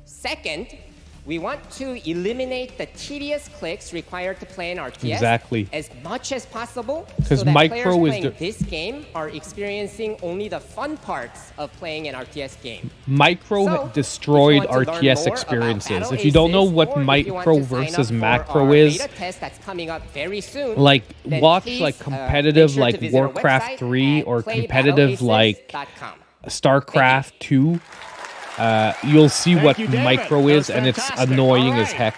Second, we want to eliminate the tedious clicks required to play an RTS as much as possible, so that micro players is playing this game are experiencing only the fun parts of playing an RTS game. Micro destroyed RTS experiences. If you don't know what micro versus macro is, test that's coming up very soon, like watch like competitive like Warcraft 3 or competitive like StarCraft 2. You'll see what micro is, and it's annoying as heck.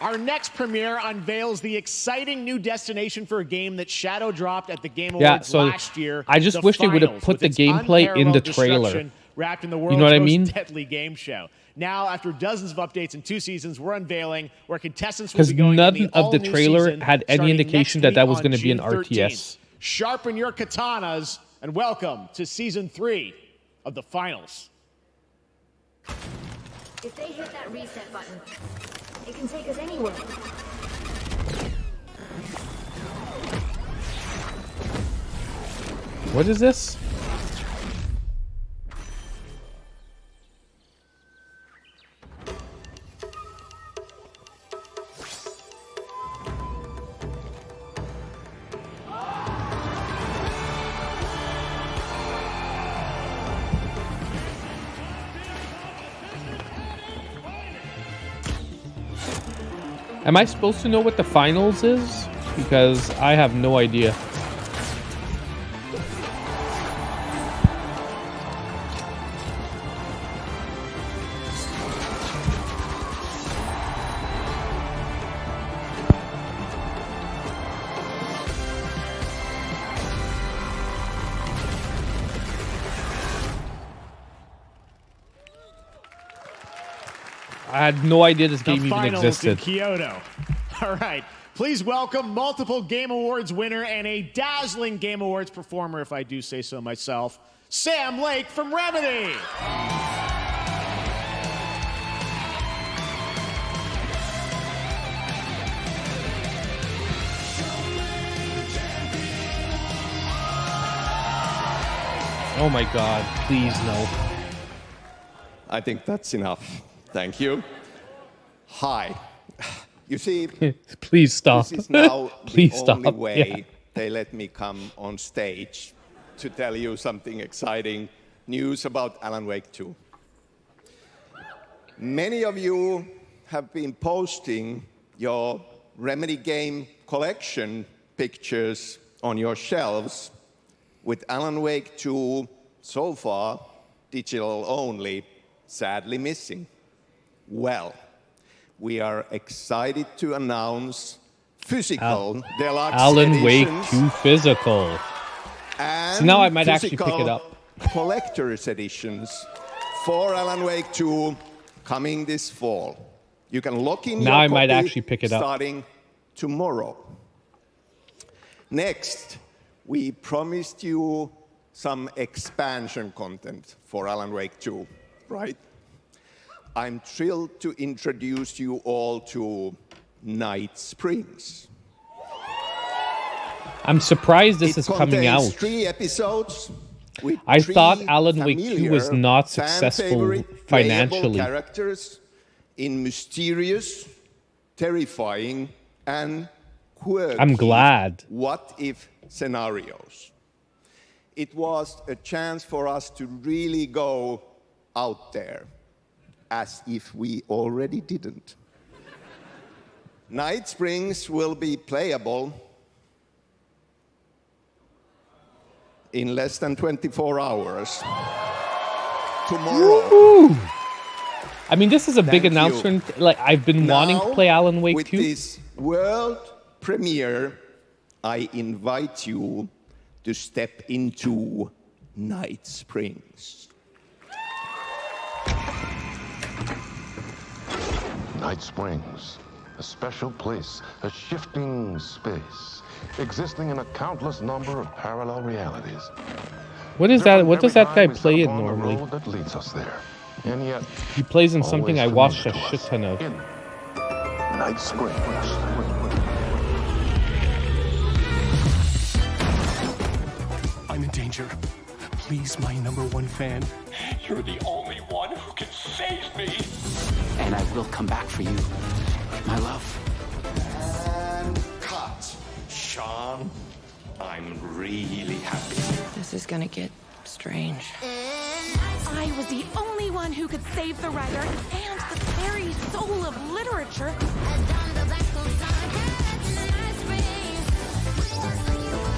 Our next premiere unveils the exciting new destination for a game that shadow dropped at the Game Awards last year. I just wish they would have put the gameplay in the trailer. Wrapped in the world's You know what I most mean? deadly game show. Now, after dozens of updates in 2 seasons, we're unveiling where contestants will be going none in the of the all-new trailer season had any starting indication next that week was on going to be an June 13th. RTS. Sharpen your katanas and welcome to season 3 of the finals. If they hit that reset button, it can take us anywhere. What is this? Am I supposed to know what the finals is? Because I have no idea. I had no idea this game even existed. In Kyoto. All right. Please welcome multiple Game Awards winner and a dazzling Game Awards performer, if I do say so myself, Sam Lake from Remedy. Oh my God, please no. I think that's enough. Thank you. Hi. You see, please stop. This is now please the stop. only way Yeah. they let me come on stage to tell you something exciting news about Alan Wake 2. Many of you have been posting your Remedy game collection pictures on your shelves with Alan Wake 2 so far digital only, sadly missing. Well, we are excited to announce physical deluxe Alan Wake editions 2 physical. and So now I might actually pick it physical up. collector's editions for Alan Wake 2 coming this fall. You can lock in Now your I might copy actually pick it up. starting tomorrow. Next, we promised you some expansion content for Alan Wake 2, right? I'm thrilled to introduce you all to Night Springs. I'm surprised this is coming out. It contains 3 episodes. With I 3 thought Alan Wake 2 was familiar, not successful fan-favorite financially. playable characters in mysterious, terrifying, and quirky I'm glad. what-if scenarios. It was a chance for us to really go out there, as if we already didn't. Night Springs will be playable in less than 24 hours tomorrow. Woo-hoo! I mean, this is a big Thank you. announcement. Like, I've been wanting to Now, play Alan Wake with 2. this world premiere, I invite you to step into Night Springs. Night Springs, a special place, a shifting space, existing in a countless number of parallel realities. What is that? What does that guy Every time we play step in on the normally? road that leads us there. And yet, He plays in something I always watched a familiar shit to us. ton of. In Night Springs. I'm in danger. Please, my #1 fan. You're the only one who can save me. And I will come back for you, my love. And cut. Sean, I'm really happy. This is gonna get strange. I was the only one who could save the writer and the very soul of literature.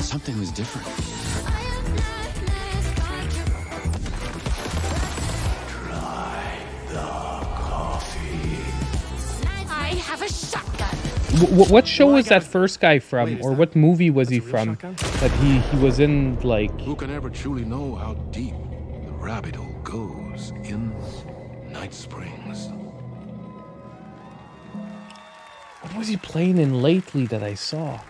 Something was different. I have a shotgun. What show was that first guy from, or what movie was he from? That he was in, like. Who can ever truly know how deep the rabbit hole goes in Night Springs? What was he playing in lately that I saw?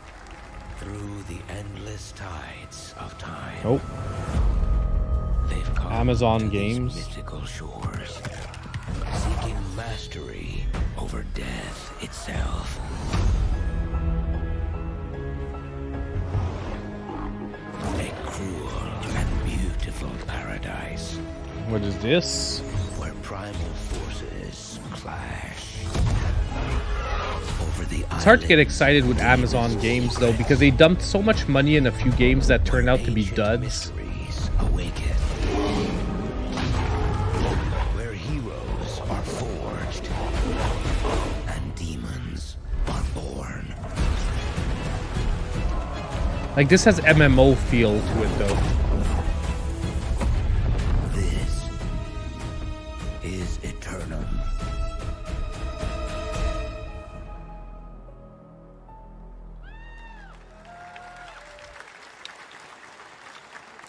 Through the endless tides of time. Oh. They've come Amazon to Games. these mythical shores, seeking mastery over death itself. A cruel and beautiful paradise. What is this? Where primal forces clash. Over the It's hard to get excited with Amazon Games though, because they dumped so much money in a few games that turned out to be duds. Awaken. Where heroes are forged and demons are born. Like, this has MMO feel to it though. This is Aeternum.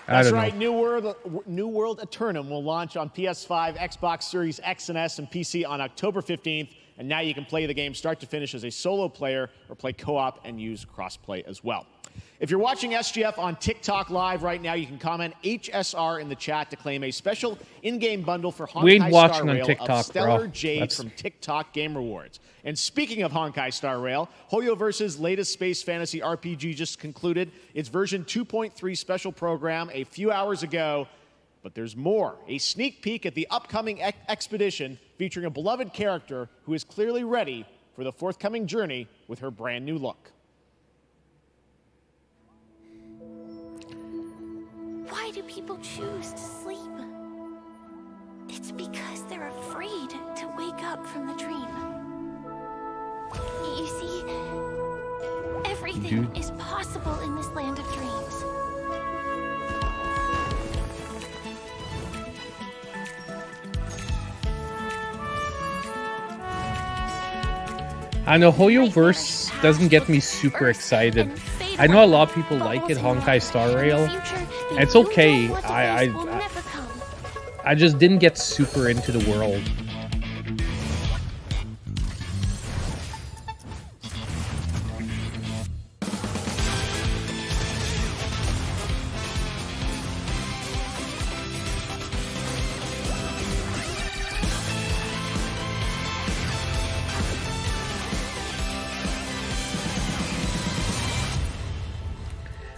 That's right. New World Aeternum will launch on PS5, Xbox Series X and S, and PC on October 15th. And now you can play the game start to finish as a solo player or play co-op and use crossplay as well. If you're watching SGF on TikTok Live right now, you can comment HSR in the chat to claim a special in-game bundle for Honkai Star Rail of Stellar Jade from TikTok Game Rewards. And speaking of Honkai Star Rail, HoYoverse's latest space fantasy RPG just concluded its version 2.3 special program a few hours ago. But there's more. A sneak peek at the upcoming expedition featuring a beloved character who is clearly ready for the forthcoming journey with her brand new look. Why do people choose to sleep? It's because they're afraid to wake up from the dream. You see, everything is possible in this land of dreams. I know HoYoverse doesn't get me super excited. I know a lot of people like it, Honkai Star Rail. It's okay. I just didn't get super into the world.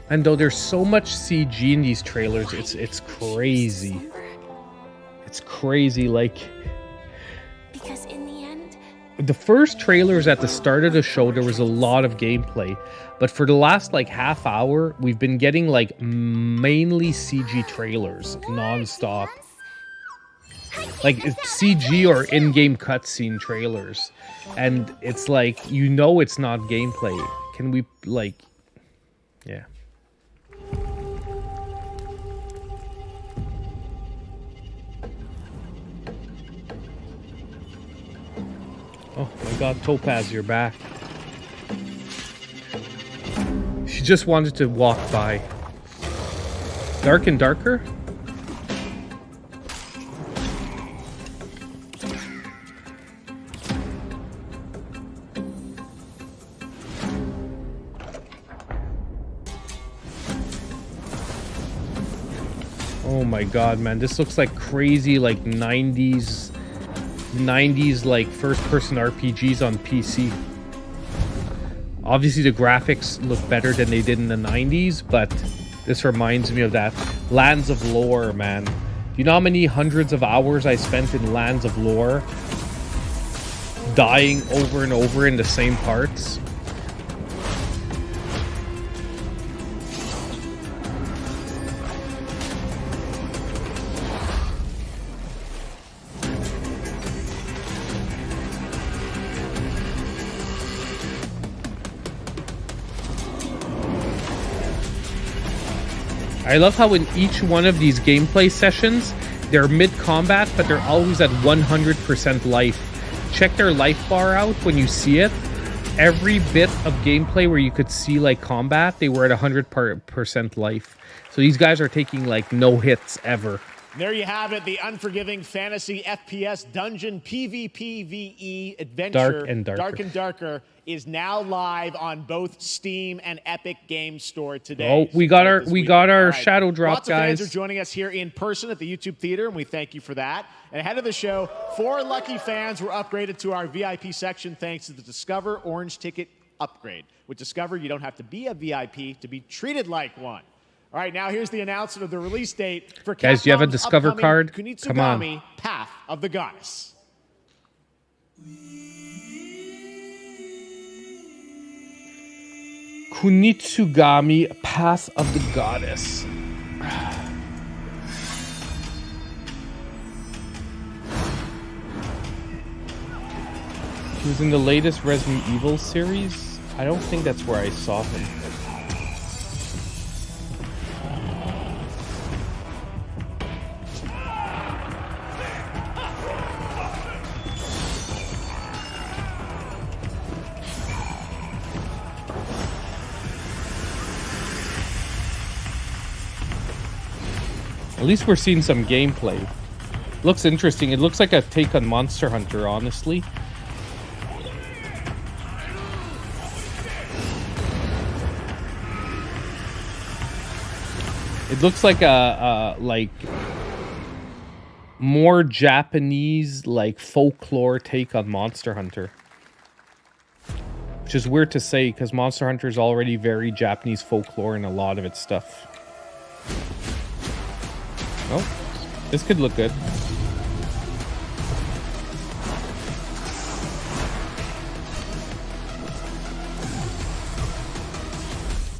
And though there's so much CG in these trailers, it's crazy. It's crazy, like... Because in the end... The first trailers at the start of the show, there was a lot of gameplay. But for the last, like, half hour, we've been getting, like, mainly CG trailers, non-stop. Like, it's CG or in-game cutscene trailers. And it's like, you know it's not gameplay. Can we, like... Yeah. Oh my god, Topaz, you're back. She just wanted to walk by. Dark and darker? Oh my god, man, this looks like crazy, like 90s like first-person RPGs on PC. Obviously the graphics look better than they did in the 90s, but this reminds me of that. Lands of Lore, man. Do you know how many hundreds of hours I spent in Lands of Lore? Dying over and over in the same parts? I love how in each one of these gameplay sessions, they're mid-combat, but they're always at 100% life. Check their life bar out when you see it. every bit of gameplay where you could see like combat, they were at 100% life. So these guys are taking like no hits ever. There you have it, the unforgiving fantasy FPS dungeon PvPvE adventure. Dark and Darker is now live on both Steam and Epic Games Store today. Oh, we got our shadow drop, Lots guys. of fans are joining us here in person at the YouTube Theater, and we thank you for that. And ahead of the show, 4 lucky fans were upgraded to our VIP section thanks to the Discover Orange Ticket upgrade. With Discover, you don't have to be a VIP to be treated like one. All right, now here's the announcement of the release date for guys. Do you have a Capcom's Discover upcoming card? Come Kunitsu-Gami on. Path of the Goddess. Kunitsu-Gami Path of the Goddess. He was in the latest Resident Evil series. I don't think that's where I saw him. At least we're seeing some gameplay. Looks interesting. It looks like a take on Monster Hunter, honestly. It looks like a like more Japanese like folklore take on Monster Hunter. Which is weird to say because Monster Hunter is already very Japanese folklore in a lot of its stuff. Oh, this could look good.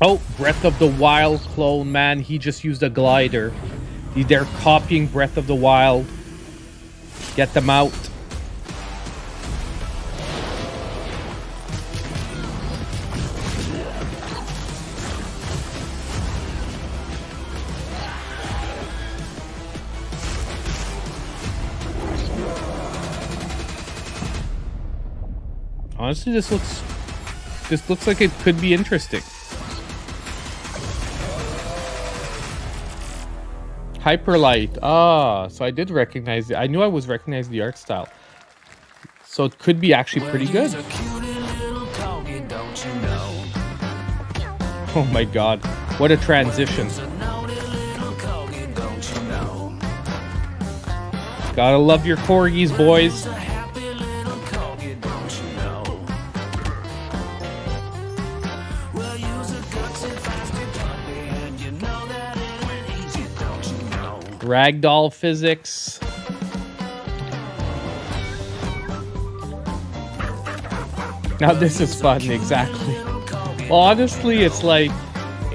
Oh, Breath of the Wild clone, man. He just used a glider. They're copying Breath of the Wild. Get them out. Honestly, this looks like it could be interesting. Hyperlight. Ah, so I did recognize it. I knew I was recognizing the art style. So it could be actually pretty good. Oh my god. What a transition. Gotta love your corgis, boys. Ragdoll physics. Now this is fun, exactly. Well, honestly, it's like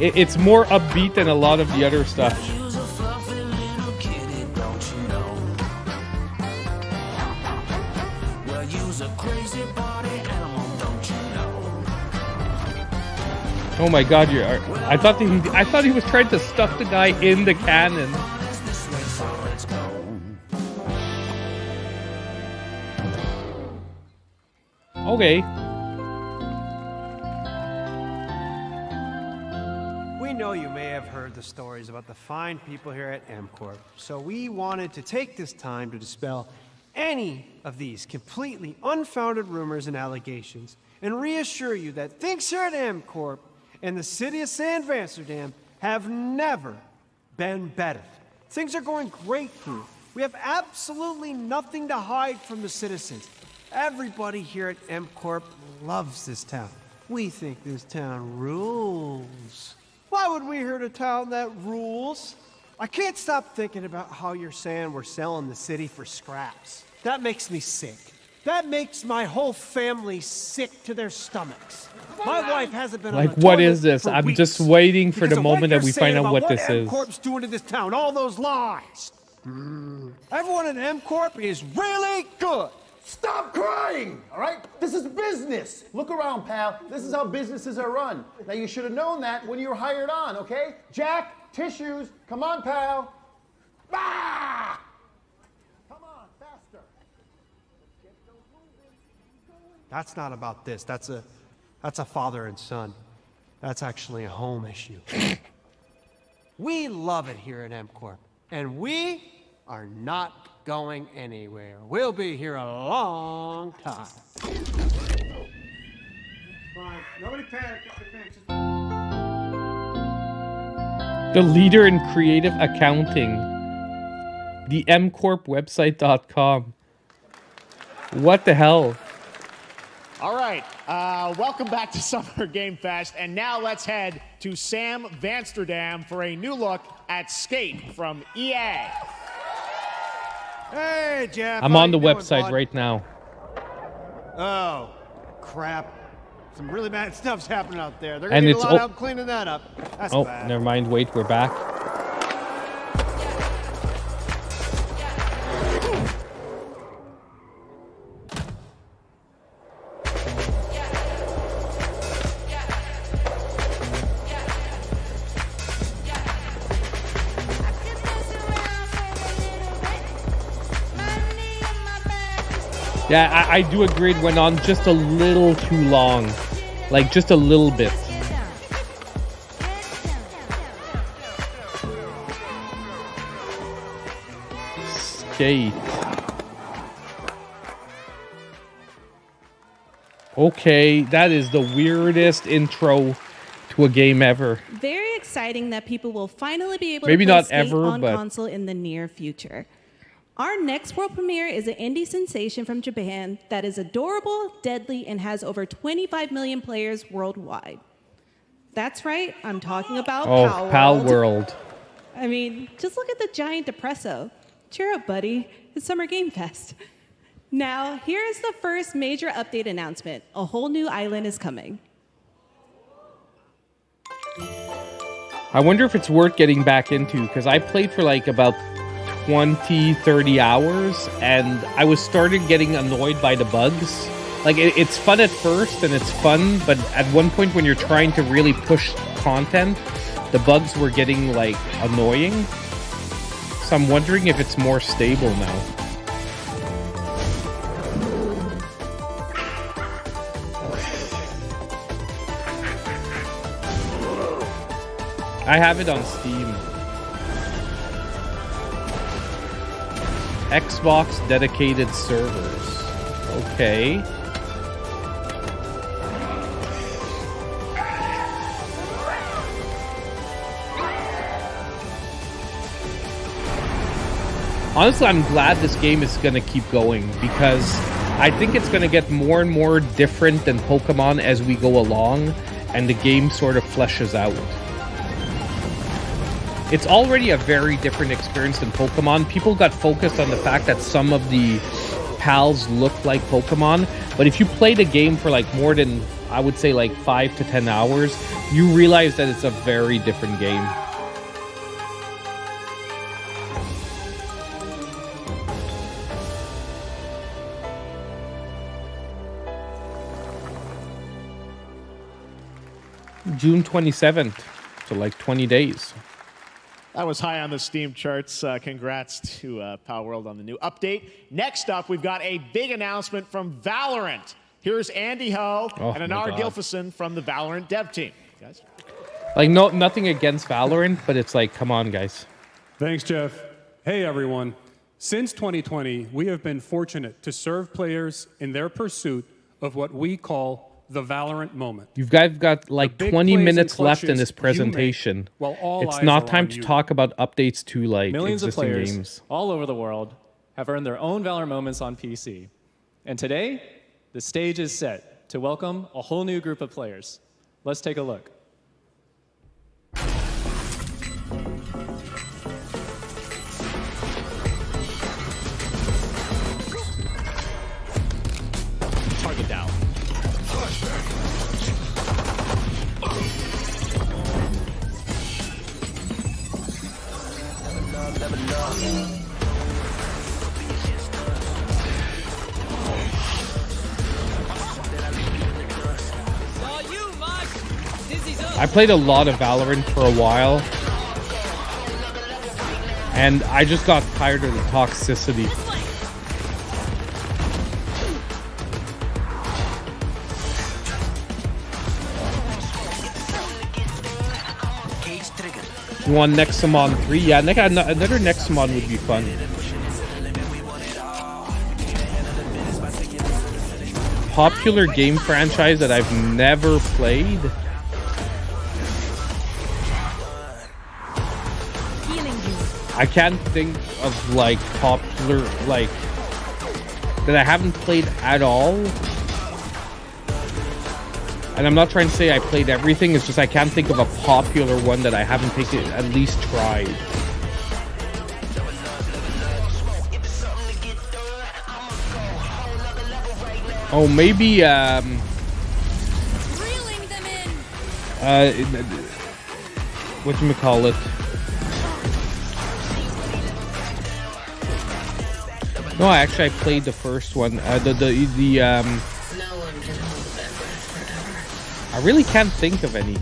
it's more upbeat than a lot of the other stuff. Oh my god, I thought he was trying to stuff the guy in the cannon. Okay. We know you may have heard the stories about the fine people here at M-Corp, so we wanted to take this time to dispel any of these completely unfounded rumors and allegations and reassure you that things here at M-Corp and the city of San Vansterdam have never been better. Things are going great here. We have absolutely nothing to hide from the citizens. Everybody here at M-Corp loves this town. We think this town rules. Why would we hurt a town that rules? I can't stop thinking about how you're saying we're selling the city for scraps. That makes me sick. That makes my whole family sick to their stomachs. My wife hasn't been like, on the what toilet is this? for I'm weeks just waiting for the because of moment that you're we find saying out about what this is. M-Corp's doing to this town, all those lies. Everyone at M-Corp is really good. Stop crying, all right? This is business. Look around, pal. This is how businesses are run. Now, you should have known that when you were hired on, okay? Jack, tissues. Come on, pal. Ah! Come on, faster. That's not about this. That's a That's a father and son. That's actually a home issue. We love it here at MCorp, and we are not going anywhere. We'll be here a long time. Fine. Nobody panic. The leader in creative accounting. The mcorpwebsite.com. What the hell? All right, welcome back to Summer Game Fest, and now let's head to Sam Vansterdam for a new look at Skate from EA. Hey, Jeff. I'm on the website right now. Oh, crap. Some really bad stuff's happening out there. They're And going to need it's a lot of help cleaning that up. That's bad. Never mind. Wait, we're back. Yeah, I do agree it went on just a little too long. Like, just a little bit. Skate. Okay, that is the weirdest intro to a game ever. Very exciting that people will finally be able Maybe to play not Skate ever, on but console in the near future. Our next world premiere is an indie sensation from Japan that is adorable, deadly, and has over 25 million players worldwide. That's right, I'm talking about Palworld. Palworld. I mean, just look at the giant depresso. Cheer up, buddy. It's Summer Game Fest. Now, here is the first major update announcement. A whole new island is coming. I wonder if it's worth getting back into, because I played for like about 20, 30 hours, and I was started getting annoyed by the bugs. Like, it's fun at first, and it's fun, but at one point when you're trying to really push content, the bugs were getting, like, annoying. So I'm wondering if it's more stable now. I have it on Steam. Xbox dedicated servers. Okay. Honestly, I'm glad this game is going to keep going, because I think it's going to get more and more different than Pokemon as we go along, and the game sort of fleshes out. It's already a very different experience than Pokemon. People got focused on the fact that some of the pals look like Pokemon, but if you play the game for like more than, I would say, like 5 to 10 hours, you realize that it's a very different game. June 27th, so like 20 days. That was high on the Steam charts. Congrats to Palworld on the new update. Next up, we've got a big announcement from Valorant. Here's Andy Ho and Anar Gilfison from the Valorant dev team. Guys. Like, nothing against Valorant, but it's like, come on, guys. Thanks, Jeff. Hey, everyone. Since 2020, we have been fortunate to serve players in their pursuit of what we call the Valorant moment. You guys got like 20 minutes left in this presentation. It's not time to talk about updates to like millions of existing players games. all over the world have earned their own Valorant moments on PC. And today, the stage is set to welcome a whole new group of players. Let's take a look. Target down. I played a lot of Valorant for a while, and I just got tired of the toxicity. You want Nexamon 3? Yeah, another Nexamon would be fun. Popular game franchise that I've never played. I can't think of like popular like that I haven't played at all. And I'm not trying to say I played everything, it's just I can't think of a popular one that I haven't at least tried. Oh, maybe whatchamacallit? No, actually I played the first one. I really can't think of any.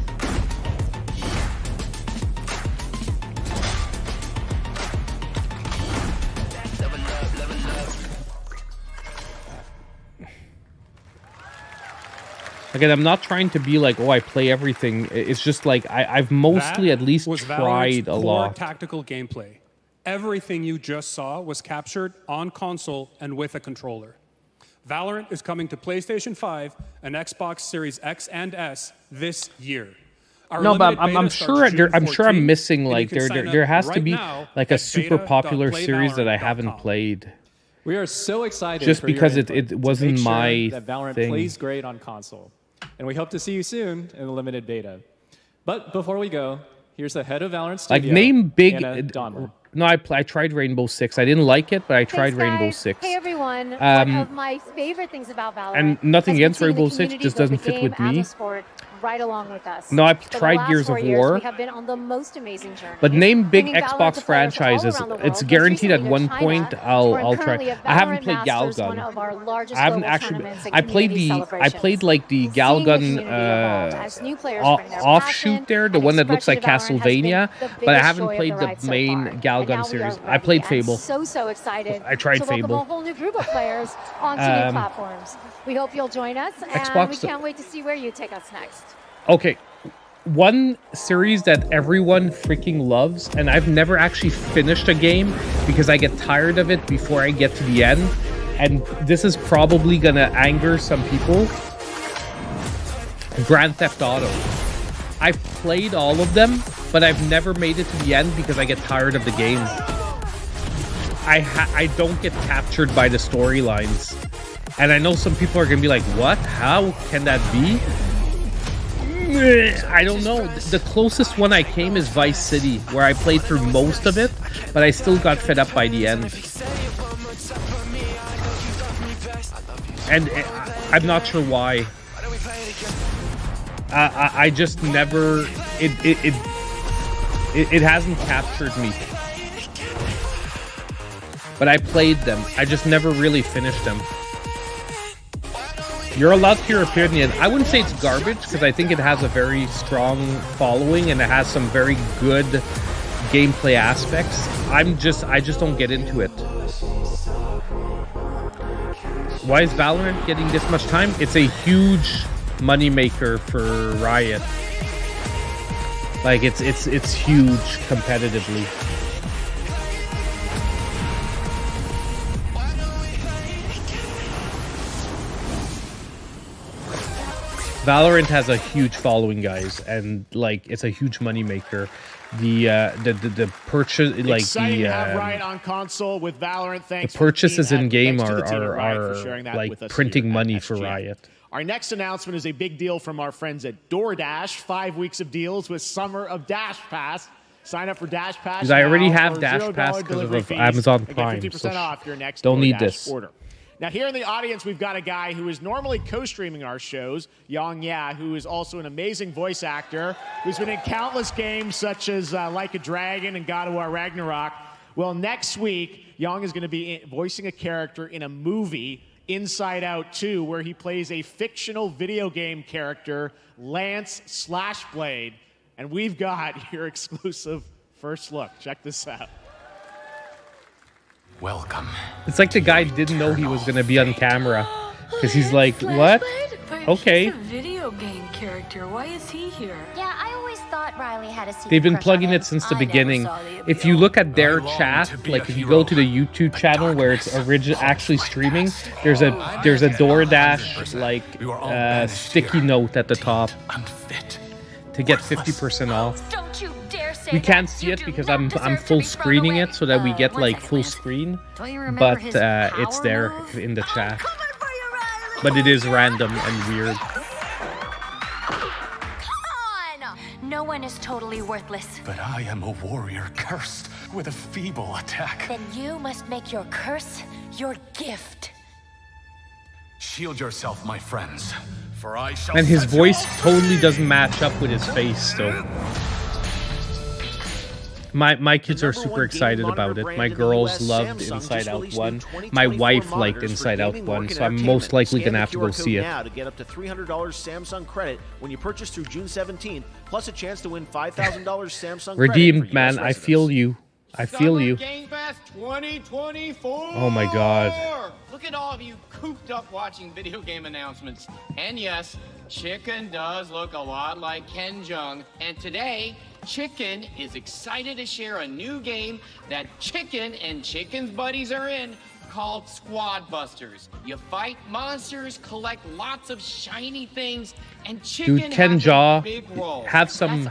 Again, I'm not trying to be like, oh, I play everything. It's just like I've mostly at least tried a lot. Tactical gameplay. Everything you just saw was captured on console and with a controller. Valorant is coming to PlayStation 5 and Xbox Series X and S this year. No, but I'm sure I'm missing like there has to be like a super popular series that I haven't played. We are so excited just for because your it wasn't sure my that Valorant thing. plays great on console, and we hope to see you soon in the limited beta. But before we go, here's the head of Valorant Studio, Like name big. Anna Donner. No, I tried Rainbow Six. I didn't like it, but I tried Rainbow Six. Hey everyone, one of my favorite things about Valorant. And nothing against Rainbow Six, just doesn't fit with me. Right along with us. No, I've tried Gears of War. We have been on the most amazing journey. But name big Xbox franchises. It's guaranteed at one point I'll try. I haven't played Galgun. I haven't actually. I played like the Galgun offshoot there, the one that looks like Castlevania. But I haven't played the main Galgun series. I played Fable. So excited. I tried to Fable. welcome a whole new group of players onto new platforms. We hope you'll join us, and Xbox, we can't wait to see where you take us next. Okay, one series that everyone freaking loves, and I've never actually finished a game because I get tired of it before I get to the end, and this is probably gonna anger some people. Grand Theft Auto. I've played all of them, but I've never made it to the end because I get tired of the game. I don't get captured by the storylines. And I know some people are gonna be like, what? How can that be? I don't know. The closest one I came is Vice City, where I played through most of it, but I still got fed up by the end. And I'm not sure why. I just never. It hasn't captured me. But I played them. I just never really finished them. You're allowed to your opinion. I wouldn't say it's garbage because I think it has a very strong following and it has some very good gameplay aspects. I just don't get into it. Why is Valorant getting this much time? It's a huge moneymaker for Riot. Like it's huge competitively. Valorant has a huge following, guys, and like it's a huge moneymaker. The purchase, like Exciting to have Riot on console with Valorant. Thanks. The purchases in game are are like printing money for Riot. Our next announcement is a big deal from our friends at DoorDash. 5 weeks of deals with Summer of Dash Pass. Sign up for Dash Pass. Because I already have Dash Pass because of Amazon Prime. Get 50% off your next don't need DoorDash this. order. Now, here in the audience, we've got a guy who is normally co-streaming our shows, Yang Ya, who is also an amazing voice actor, who's been in countless games such as Like a Dragon and God of War Ragnarok. Well, next week, Yang is going to be voicing a character in a movie, Inside Out 2, where he plays a fictional video game character, Lance Slashblade. And we've got your exclusive first look. Check this out. Welcome. It's like the guy didn't know he was going to be on camera. Because he's like, what? Okay. He's a video game character. Why is he here? Yeah, I always thought Riley had a secret They've been crush plugging on it him. since the I never beginning. saw the appeal. If you look at their chat, like if you go to the YouTube channel where it's actually streaming, there's a DoorDash like sticky note at the top to get 50% off. Don't you dare say We that. can't see You it do because not I'm deserve to full be thrown screening away. it so that we get One like second, full Lance. screen. Don't you remember But his it's power there move? in the chat. But it is random and weird. Come on! No one is totally worthless. But I am a warrior cursed with a feeble attack. Then you must make your curse your gift. Shield yourself, my friends, for I shall. And his set voice you all totally doesn't match up with his face still. My kids are super excited about it. My girls loved Inside Out 1. My wife liked Inside Out 1, so I'm most likely going to have to go see it. Now to get up to $300 Samsung credit when you purchase through June 17th, plus a chance to win $5,000 Samsung Redeemed, credit for man. US I feel you. I feel you. GameFest 2024. Oh my God. Look at all of you cooped up watching video game announcements. And yes, Chicken does look a lot like Ken Jeong. And today, Chicken is excited to share a new game that Chicken and Chicken's buddies are in called Squad Busters. You fight monsters, collect lots of shiny things, and Chicken Dude, Ken has Jaw, a big role. have some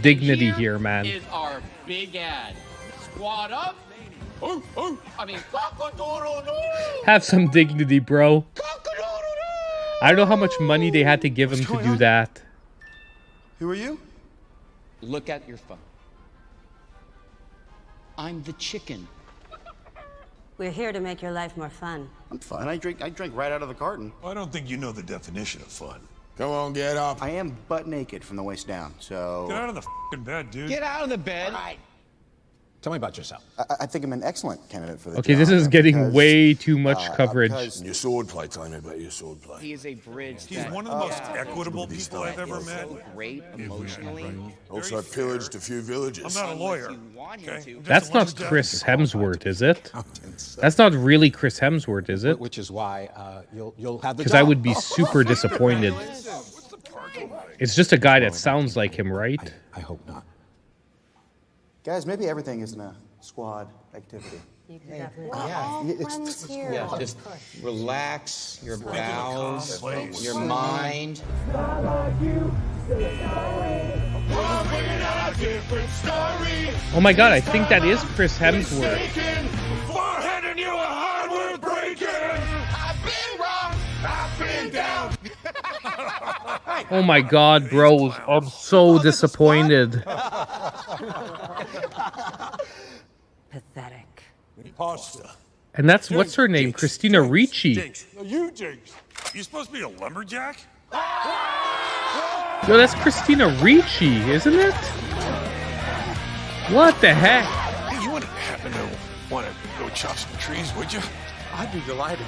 dignity here, man. Is our big ad. Squad up. I mean, cock-a-doodle-doo. Have some dignity, bro. I don't know how much money they had to give him to do that. Who are you? Look at your phone. I'm the chicken. We're here to make your life more fun. I'm fine. I drink right out of the carton. I don't think you know the definition of fun. Come on, get up. I am butt naked from the waist down, so... Get out of the f***ing bed, dude. Get out of the bed. Tell me about yourself. I think I'm an excellent candidate for the Okay, job. this is getting because, way too much coverage. Your swordplay, tell me about your swordplay. He is a bridge. He's one of the most equitable people I've ever met. So great emotionally. Also, I pillaged a few villages. I'm not a lawyer. Okay? That's not Chris Hemsworth, is it? That's not really Chris Hemsworth, is it? Which is why you'll have the Because I job. would be super disappointed. It's just a guy that sounds like him, right? I hope not. Guys, maybe everything isn't a squad activity. Just relax your bowels, your mind. Oh my god, I think that is Chris Hemsworth. Forehead you a hardware breaking. I've been wrong. I've been down. Oh my god, bro. I'm so disappointed. Pathetic. Pasta. And that's, what's her name? Christina Ricci. Jinx. No, you Jinx. You supposed to be a lumberjack? Yo, that's Christina Ricci, isn't it? What the heck? Hey, you wouldn't happen to want to go chop some trees, would you? I'd be delighted.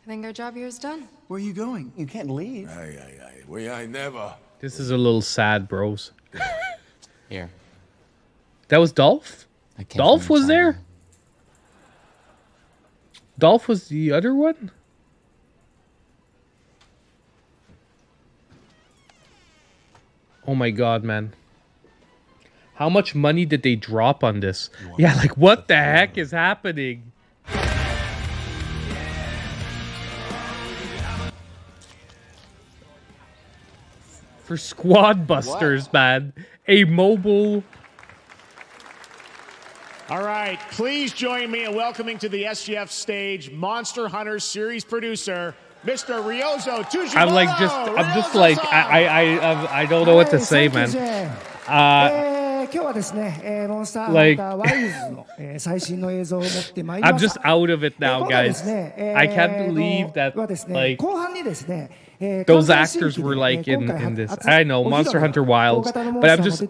I think our job here is done. Where are you going? You can't leave. Aye. We ain't never. This is a little sad, bros. Here. That was Dolph? Dolph was there? Dolph was the other one? Oh my god, man. How much money did they drop on this? Yeah, like what the heck is happening? For Squad Busters, man. A mobile... All right, please join me in welcoming to the SGF stage Monster Hunter series producer, Mr. Ryozo Tujimura. I'm just like, I don't know what to say, man. Like, I'm just out of it now, guys. I can't believe that, like, Those actors were like in this. I know Monster Hunter Wilds, but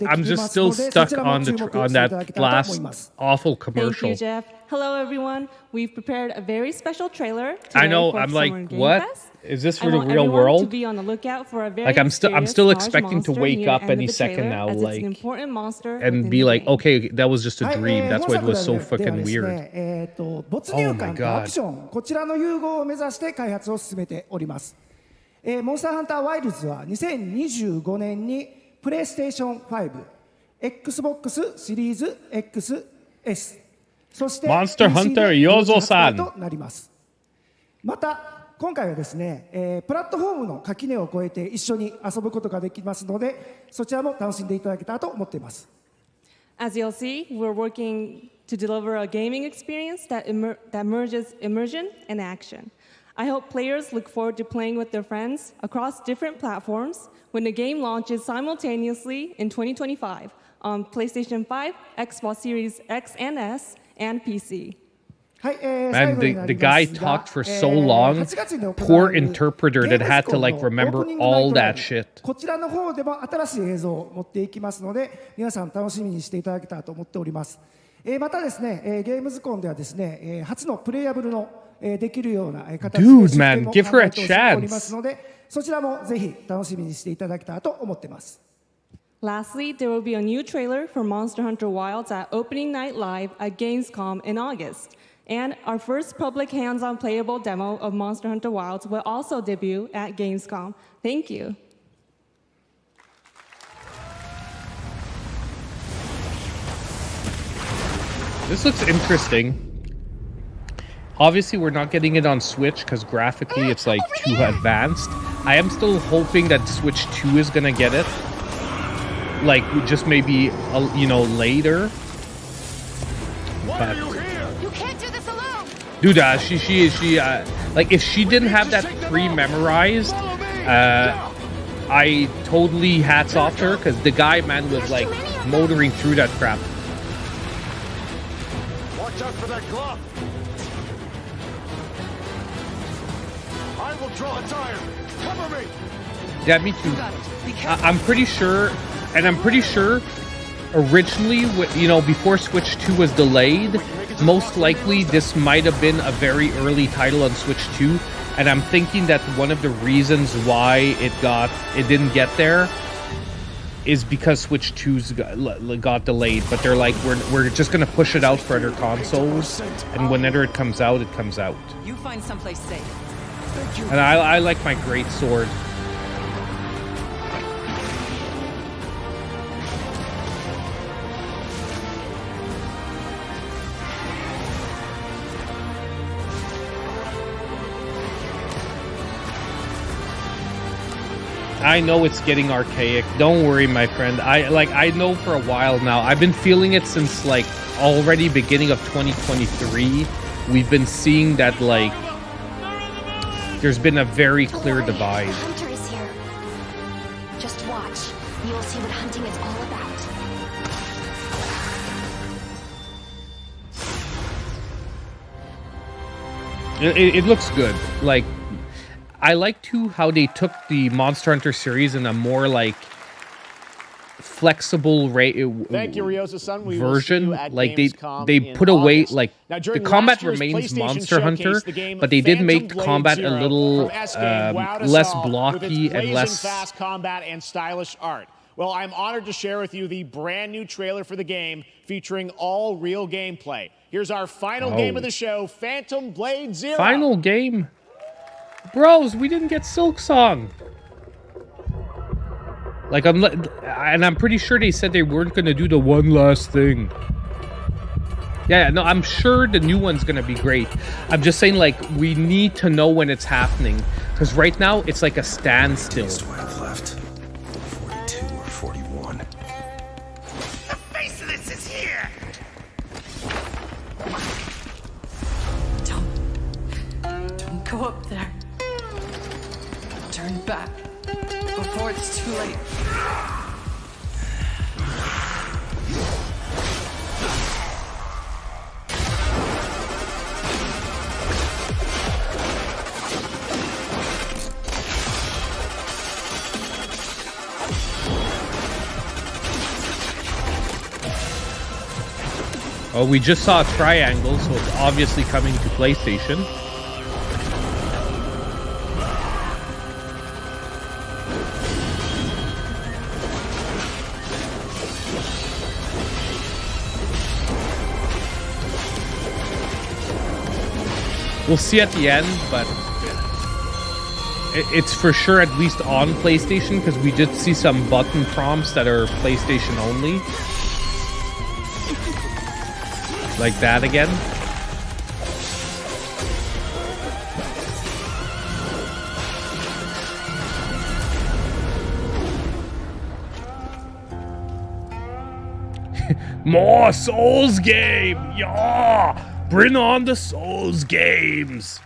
I'm just still stuck on that last awful commercial. Thank you, Jeff. Hello, everyone. We've prepared a very special trailer. I know. I'm like, what? Is this for the real world? To be on the lookout for a very like I'm still expecting to wake up any second now, like, and be like, okay, that was just a dream. That's why it was so fucking weird. Oh my god. こちらの融合を目指して開発を進めております。モンスターハンターワイルズは2025年にプレイステーション5、Xbox シリーズ XS、そして Monster Hunter Yozo-sanとなります。また今回はですね、プラットフォームの垣根を越えて一緒に遊ぶことができますので、そちらも楽しんでいただけたらと思っています。As you'll see, we're working to deliver a gaming experience that merges immersion and action. I hope players look forward to playing with their friends across different platforms when the game launches simultaneously in 2025 on PlayStation 5, Xbox Series X and S, and PC. Man, the guy talked for so long. Poor interpreter that had to like remember all that shit. こちらの方でも新しい映像を持っていきますので、皆さん楽しみにしていただけたらと思っております。またですね、ゲームズコンではですね、初のプレイヤブルのできるような形で Dude, man, give her a chance. おりますので、そちらもぜひ楽しみにしていただけたらと思っています。Lastly, there will be a new trailer for Monster Hunter Wilds at Opening Night Live at Gamescom in August. And our first public hands-on playable demo of Monster Hunter Wilds will also debut at Gamescom. Thank you. This looks interesting. Obviously, we're not getting it on Switch because graphically it's like too advanced. I am still hoping that Switch 2 is gonna get it. Like, just maybe, later. But dude, like, if she didn't have that pre-memorized, I totally hats off to her, because the guy, man, was like motoring through that crap. Watch out for that glove. I will draw a tire. Cover me. Yeah, me too. I'm pretty sure, originally, before Switch 2 was delayed, most likely this might have been a very early title on Switch 2, and I'm thinking that one of the reasons why it didn't get there is because Switch 2's got delayed. But they're like, we're just gonna push it out for other consoles, and whenever it comes out, it comes out. You find someplace safe. And I like my great sword. I know it's getting archaic. Don't worry, my friend. I know for a while now. I've been feeling it since like already beginning of 2023. We've been seeing that like there's been a very clear divide. Hunter is here. Just watch. You will see what hunting is all about. It looks good. Like, I like too how they took the Monster Hunter series in a more like flexible version. Like they put away like the combat remains Monster Hunter, but they did make combat a little less blocky and less fast combat and stylish art. Well, I'm honored to share with you the brand new trailer for the game featuring all real gameplay. Here's our final game of the show, Phantom Blade Zero. Final game? Bros, we didn't get Silk Song. Like, I'm pretty sure they said they weren't gonna do the one last thing. Yeah, no, I'm sure the new one's gonna be great. I'm just saying, like, we need to know when it's happening, because right now it's like a standstill. Do I have left? 42 or 41? The face of this is here. Don't go up there. Turn back before it's too late. Oh, we just saw a triangle, so it's obviously coming to PlayStation. We'll see at the end, but it's for sure at least on PlayStation, because we did see some button prompts that are PlayStation only. Like that again. More Souls game! Yeah! Bring on the Souls games!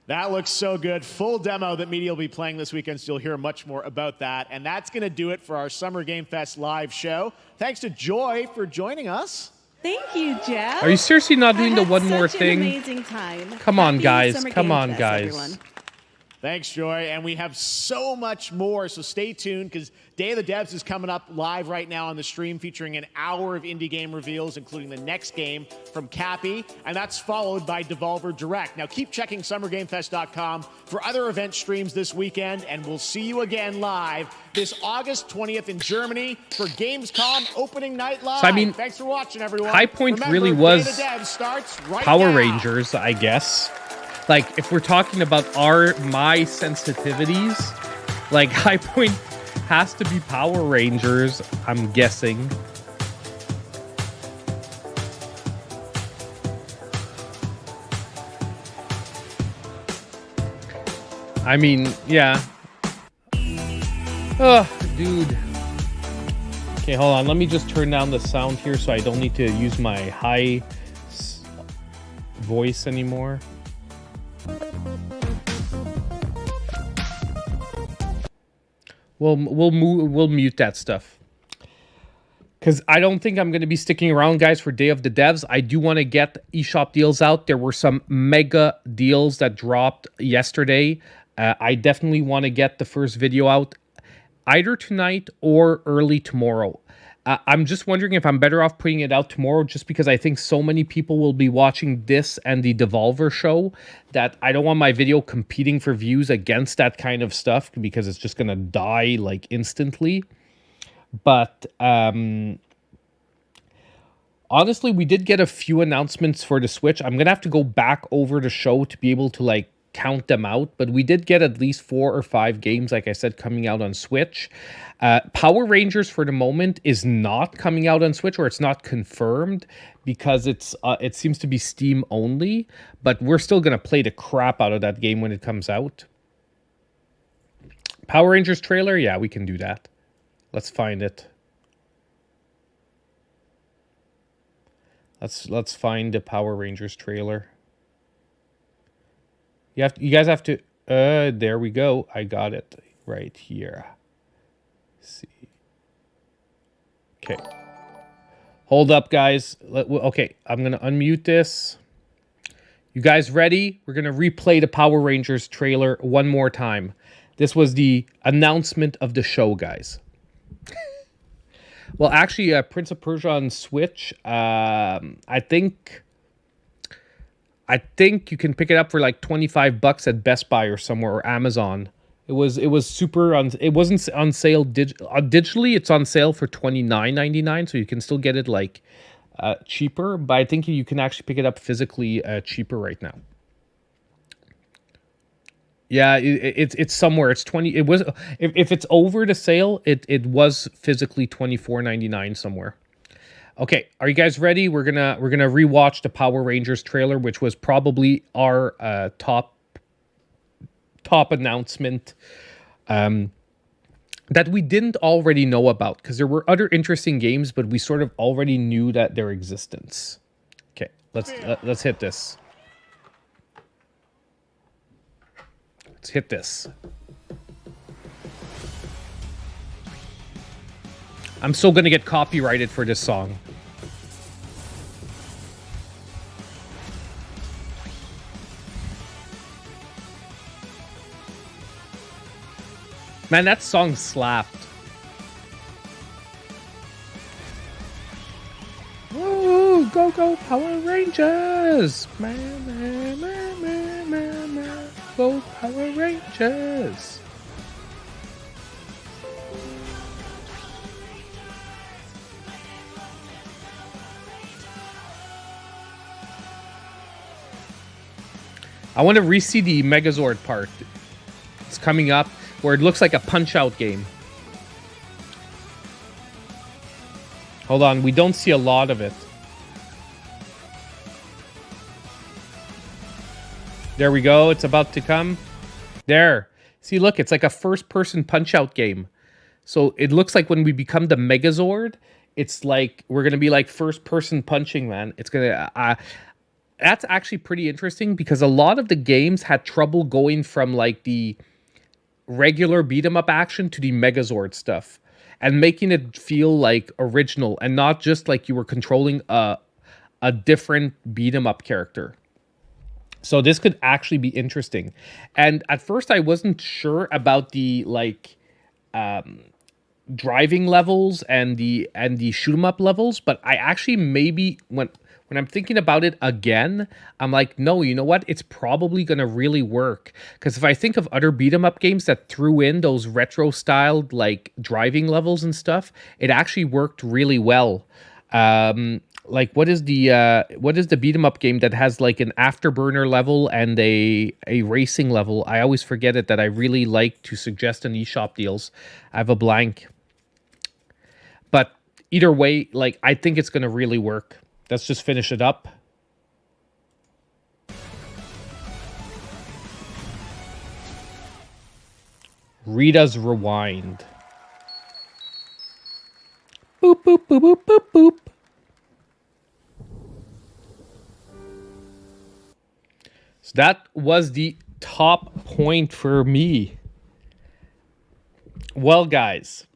That looks so good. Full demo that media will be playing this weekend, so you'll hear much more about that. And that's going to do it for our Summer Game Fest live show. Thanks to Joy for joining us. Thank you, Jeff. Are you seriously not doing the one more Such thing? An amazing time. Come on, Happy guys. Summer Come Game on, Fest, guys. everyone. Thanks, Joy. And we have so much more, so stay tuned, because Day of the Devs is coming up live right now on the stream, featuring an hour of indie game reveals, including the next game from Cappy, and that's followed by Devolver Direct. Now, keep checking SummerGameFest.com for other event streams this weekend, and we'll see you again live this August 20th in Germany for Gamescom opening night live. So, I mean, thanks for watching, everyone. High Point Remember, really Day was of the Devs starts right Power now. Rangers, I guess. Like, if we're talking about my sensitivities, like, High Point has to be Power Rangers, I'm guessing. I mean, yeah. Oh, dude. Okay, hold on. Let me just turn down the sound here so I don't need to use my high voice anymore. We'll mute that stuff, because I don't think I'm going to be sticking around, guys, for Day of the Devs. I do want to get eShop deals out. There were some mega deals that dropped yesterday. I definitely want to get the first video out either tonight or early tomorrow. I'm just wondering if I'm better off putting it out tomorrow, just because I think so many people will be watching this and the Devolver show that I don't want my video competing for views against that kind of stuff, because it's just going to die like instantly. But honestly, we did get a few announcements for the Switch. I'm going to have to go back over the show to be able to like count them out, but we did get at least 4 or 5 games, like I said, coming out on Switch. Power Rangers for the moment is not coming out on Switch, or it's not confirmed, because it seems to be Steam only, but we're still going to play the crap out of that game when it comes out. Power Rangers trailer? Yeah, we can do that. Let's find it. Let's find the Power Rangers trailer. You guys have to, there we go. I got it right here. Let's see. Okay. Hold up, guys. Okay, I'm going to unmute this. You guys ready? We're going to replay the Power Rangers trailer one more time. This was the announcement of the show, guys. Well, actually, Prince of Persia on Switch, I think you can pick it up for like $25 at Best Buy or somewhere, or Amazon. It was super on. It wasn't on sale digitally. It's on sale for $29.99, so you can still get it like cheaper. But I think you can actually pick it up physically cheaper right now. Yeah, it's somewhere. It's 20. It was if it's over the sale, it was physically $24.99 somewhere. Okay, are you guys ready? We're gonna rewatch the Power Rangers trailer, which was probably our top announcement that we didn't already know about, because there were other interesting games, but we sort of already knew that their existence. Okay, let's hit this. Let's hit this. I'm still gonna get copyrighted for this song. Man, that song slapped. Power Rangers! Go Power Rangers! I want to re-see the Megazord part. It's coming up where it looks like a Punch-Out game. Hold on, we don't see a lot of it. There we go, it's about to come. There. See, look, it's like a first-person Punch-Out game. So it looks like when we become the Megazord, it's like we're going to be like first-person punching, man. It's going to... that's actually pretty interesting because a lot of the games had trouble going from like the regular beat 'em up action to the Megazord stuff and making it feel like original and not just like you were controlling a different beat 'em up character. So this could actually be interesting. And at first I wasn't sure about the like driving levels and the shoot 'em up levels, but I actually maybe when I'm thinking about it again, I'm like, no, you know what? It's probably going to really work. Because if I think of other beat 'em up games that threw in those retro-styled, like, driving levels and stuff, it actually worked really well. Like, what is the beat 'em up game that has, like, an afterburner level and a racing level? I always forget it that I really like to suggest in eShop deals. I have a blank. But either way, like, I think it's going to really work. Let's just finish it up. Rita's Rewind. Boop, boop, boop, boop, boop, boop. So that was the top point for me. Well, guys.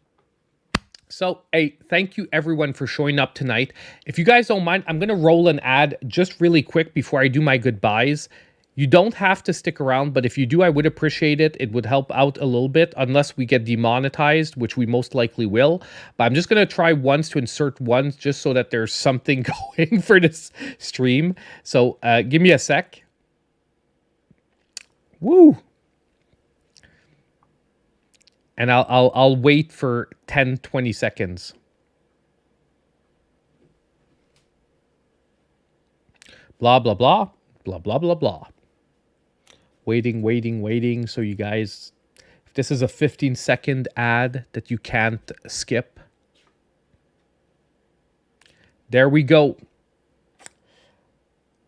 So, hey, thank you everyone for showing up tonight. If you guys don't mind, I'm going to roll an ad just really quick before I do my goodbyes. You don't have to stick around, but if you do, I would appreciate it. It would help out a little bit, unless we get demonetized, which we most likely will. But I'm just going to try once to insert one, just so that there's something going for this stream. So, give me a sec. Woo! And I'll wait for 10, 20 seconds. Blah, blah, blah. Blah, blah, blah, blah. Waiting. So you guys, if this is a 15-second ad that you can't skip. There we go.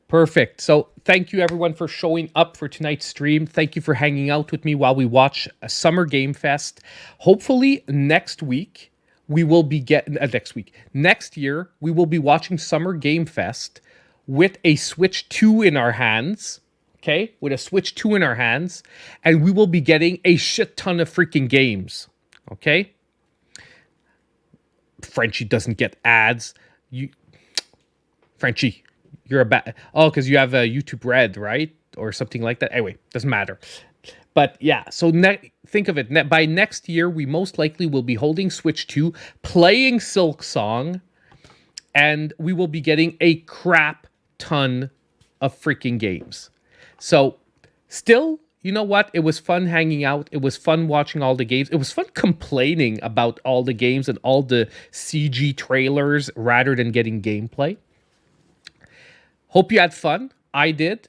Perfect. So thank you everyone for showing up for tonight's stream. Thank you for hanging out with me while we watch a Summer Game Fest. Hopefully next week we will be next year we will be watching Summer Game Fest with a Switch 2 in our hands. Okay? With a Switch 2 in our hands, and we will be getting a shit ton of freaking games. Okay? Frenchie doesn't get ads. Frenchie, you're a bad... Oh, because you have a YouTube Red, right? Or something like that. Anyway, doesn't matter. But yeah, so think of it. By next year, we most likely will be holding Switch 2, playing Silk Song, and we will be getting a crap ton of freaking games. So, still, you know what? It was fun hanging out. It was fun watching all the games. It was fun complaining about all the games and all the CG trailers rather than getting gameplay. Hope you had fun. I did.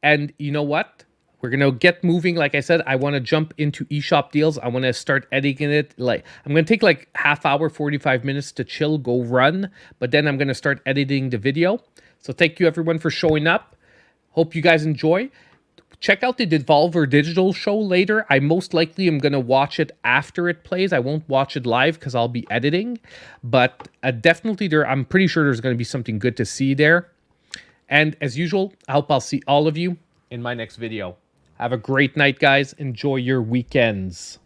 And you know what? We're going to get moving. Like I said, I want to jump into eShop deals. I want to start editing it. Like, I'm going to take like half hour, 45 minutes to chill, go run. But then I'm going to start editing the video. So thank you everyone for showing up. Hope you guys enjoy. Check out the Devolver Digital show later. I most likely am going to watch it after it plays. I won't watch it live because I'll be editing. But definitely I'm pretty sure there's going to be something good to see there. And as usual, I hope I'll see all of you in my next video. Have a great night, guys. Enjoy your weekends.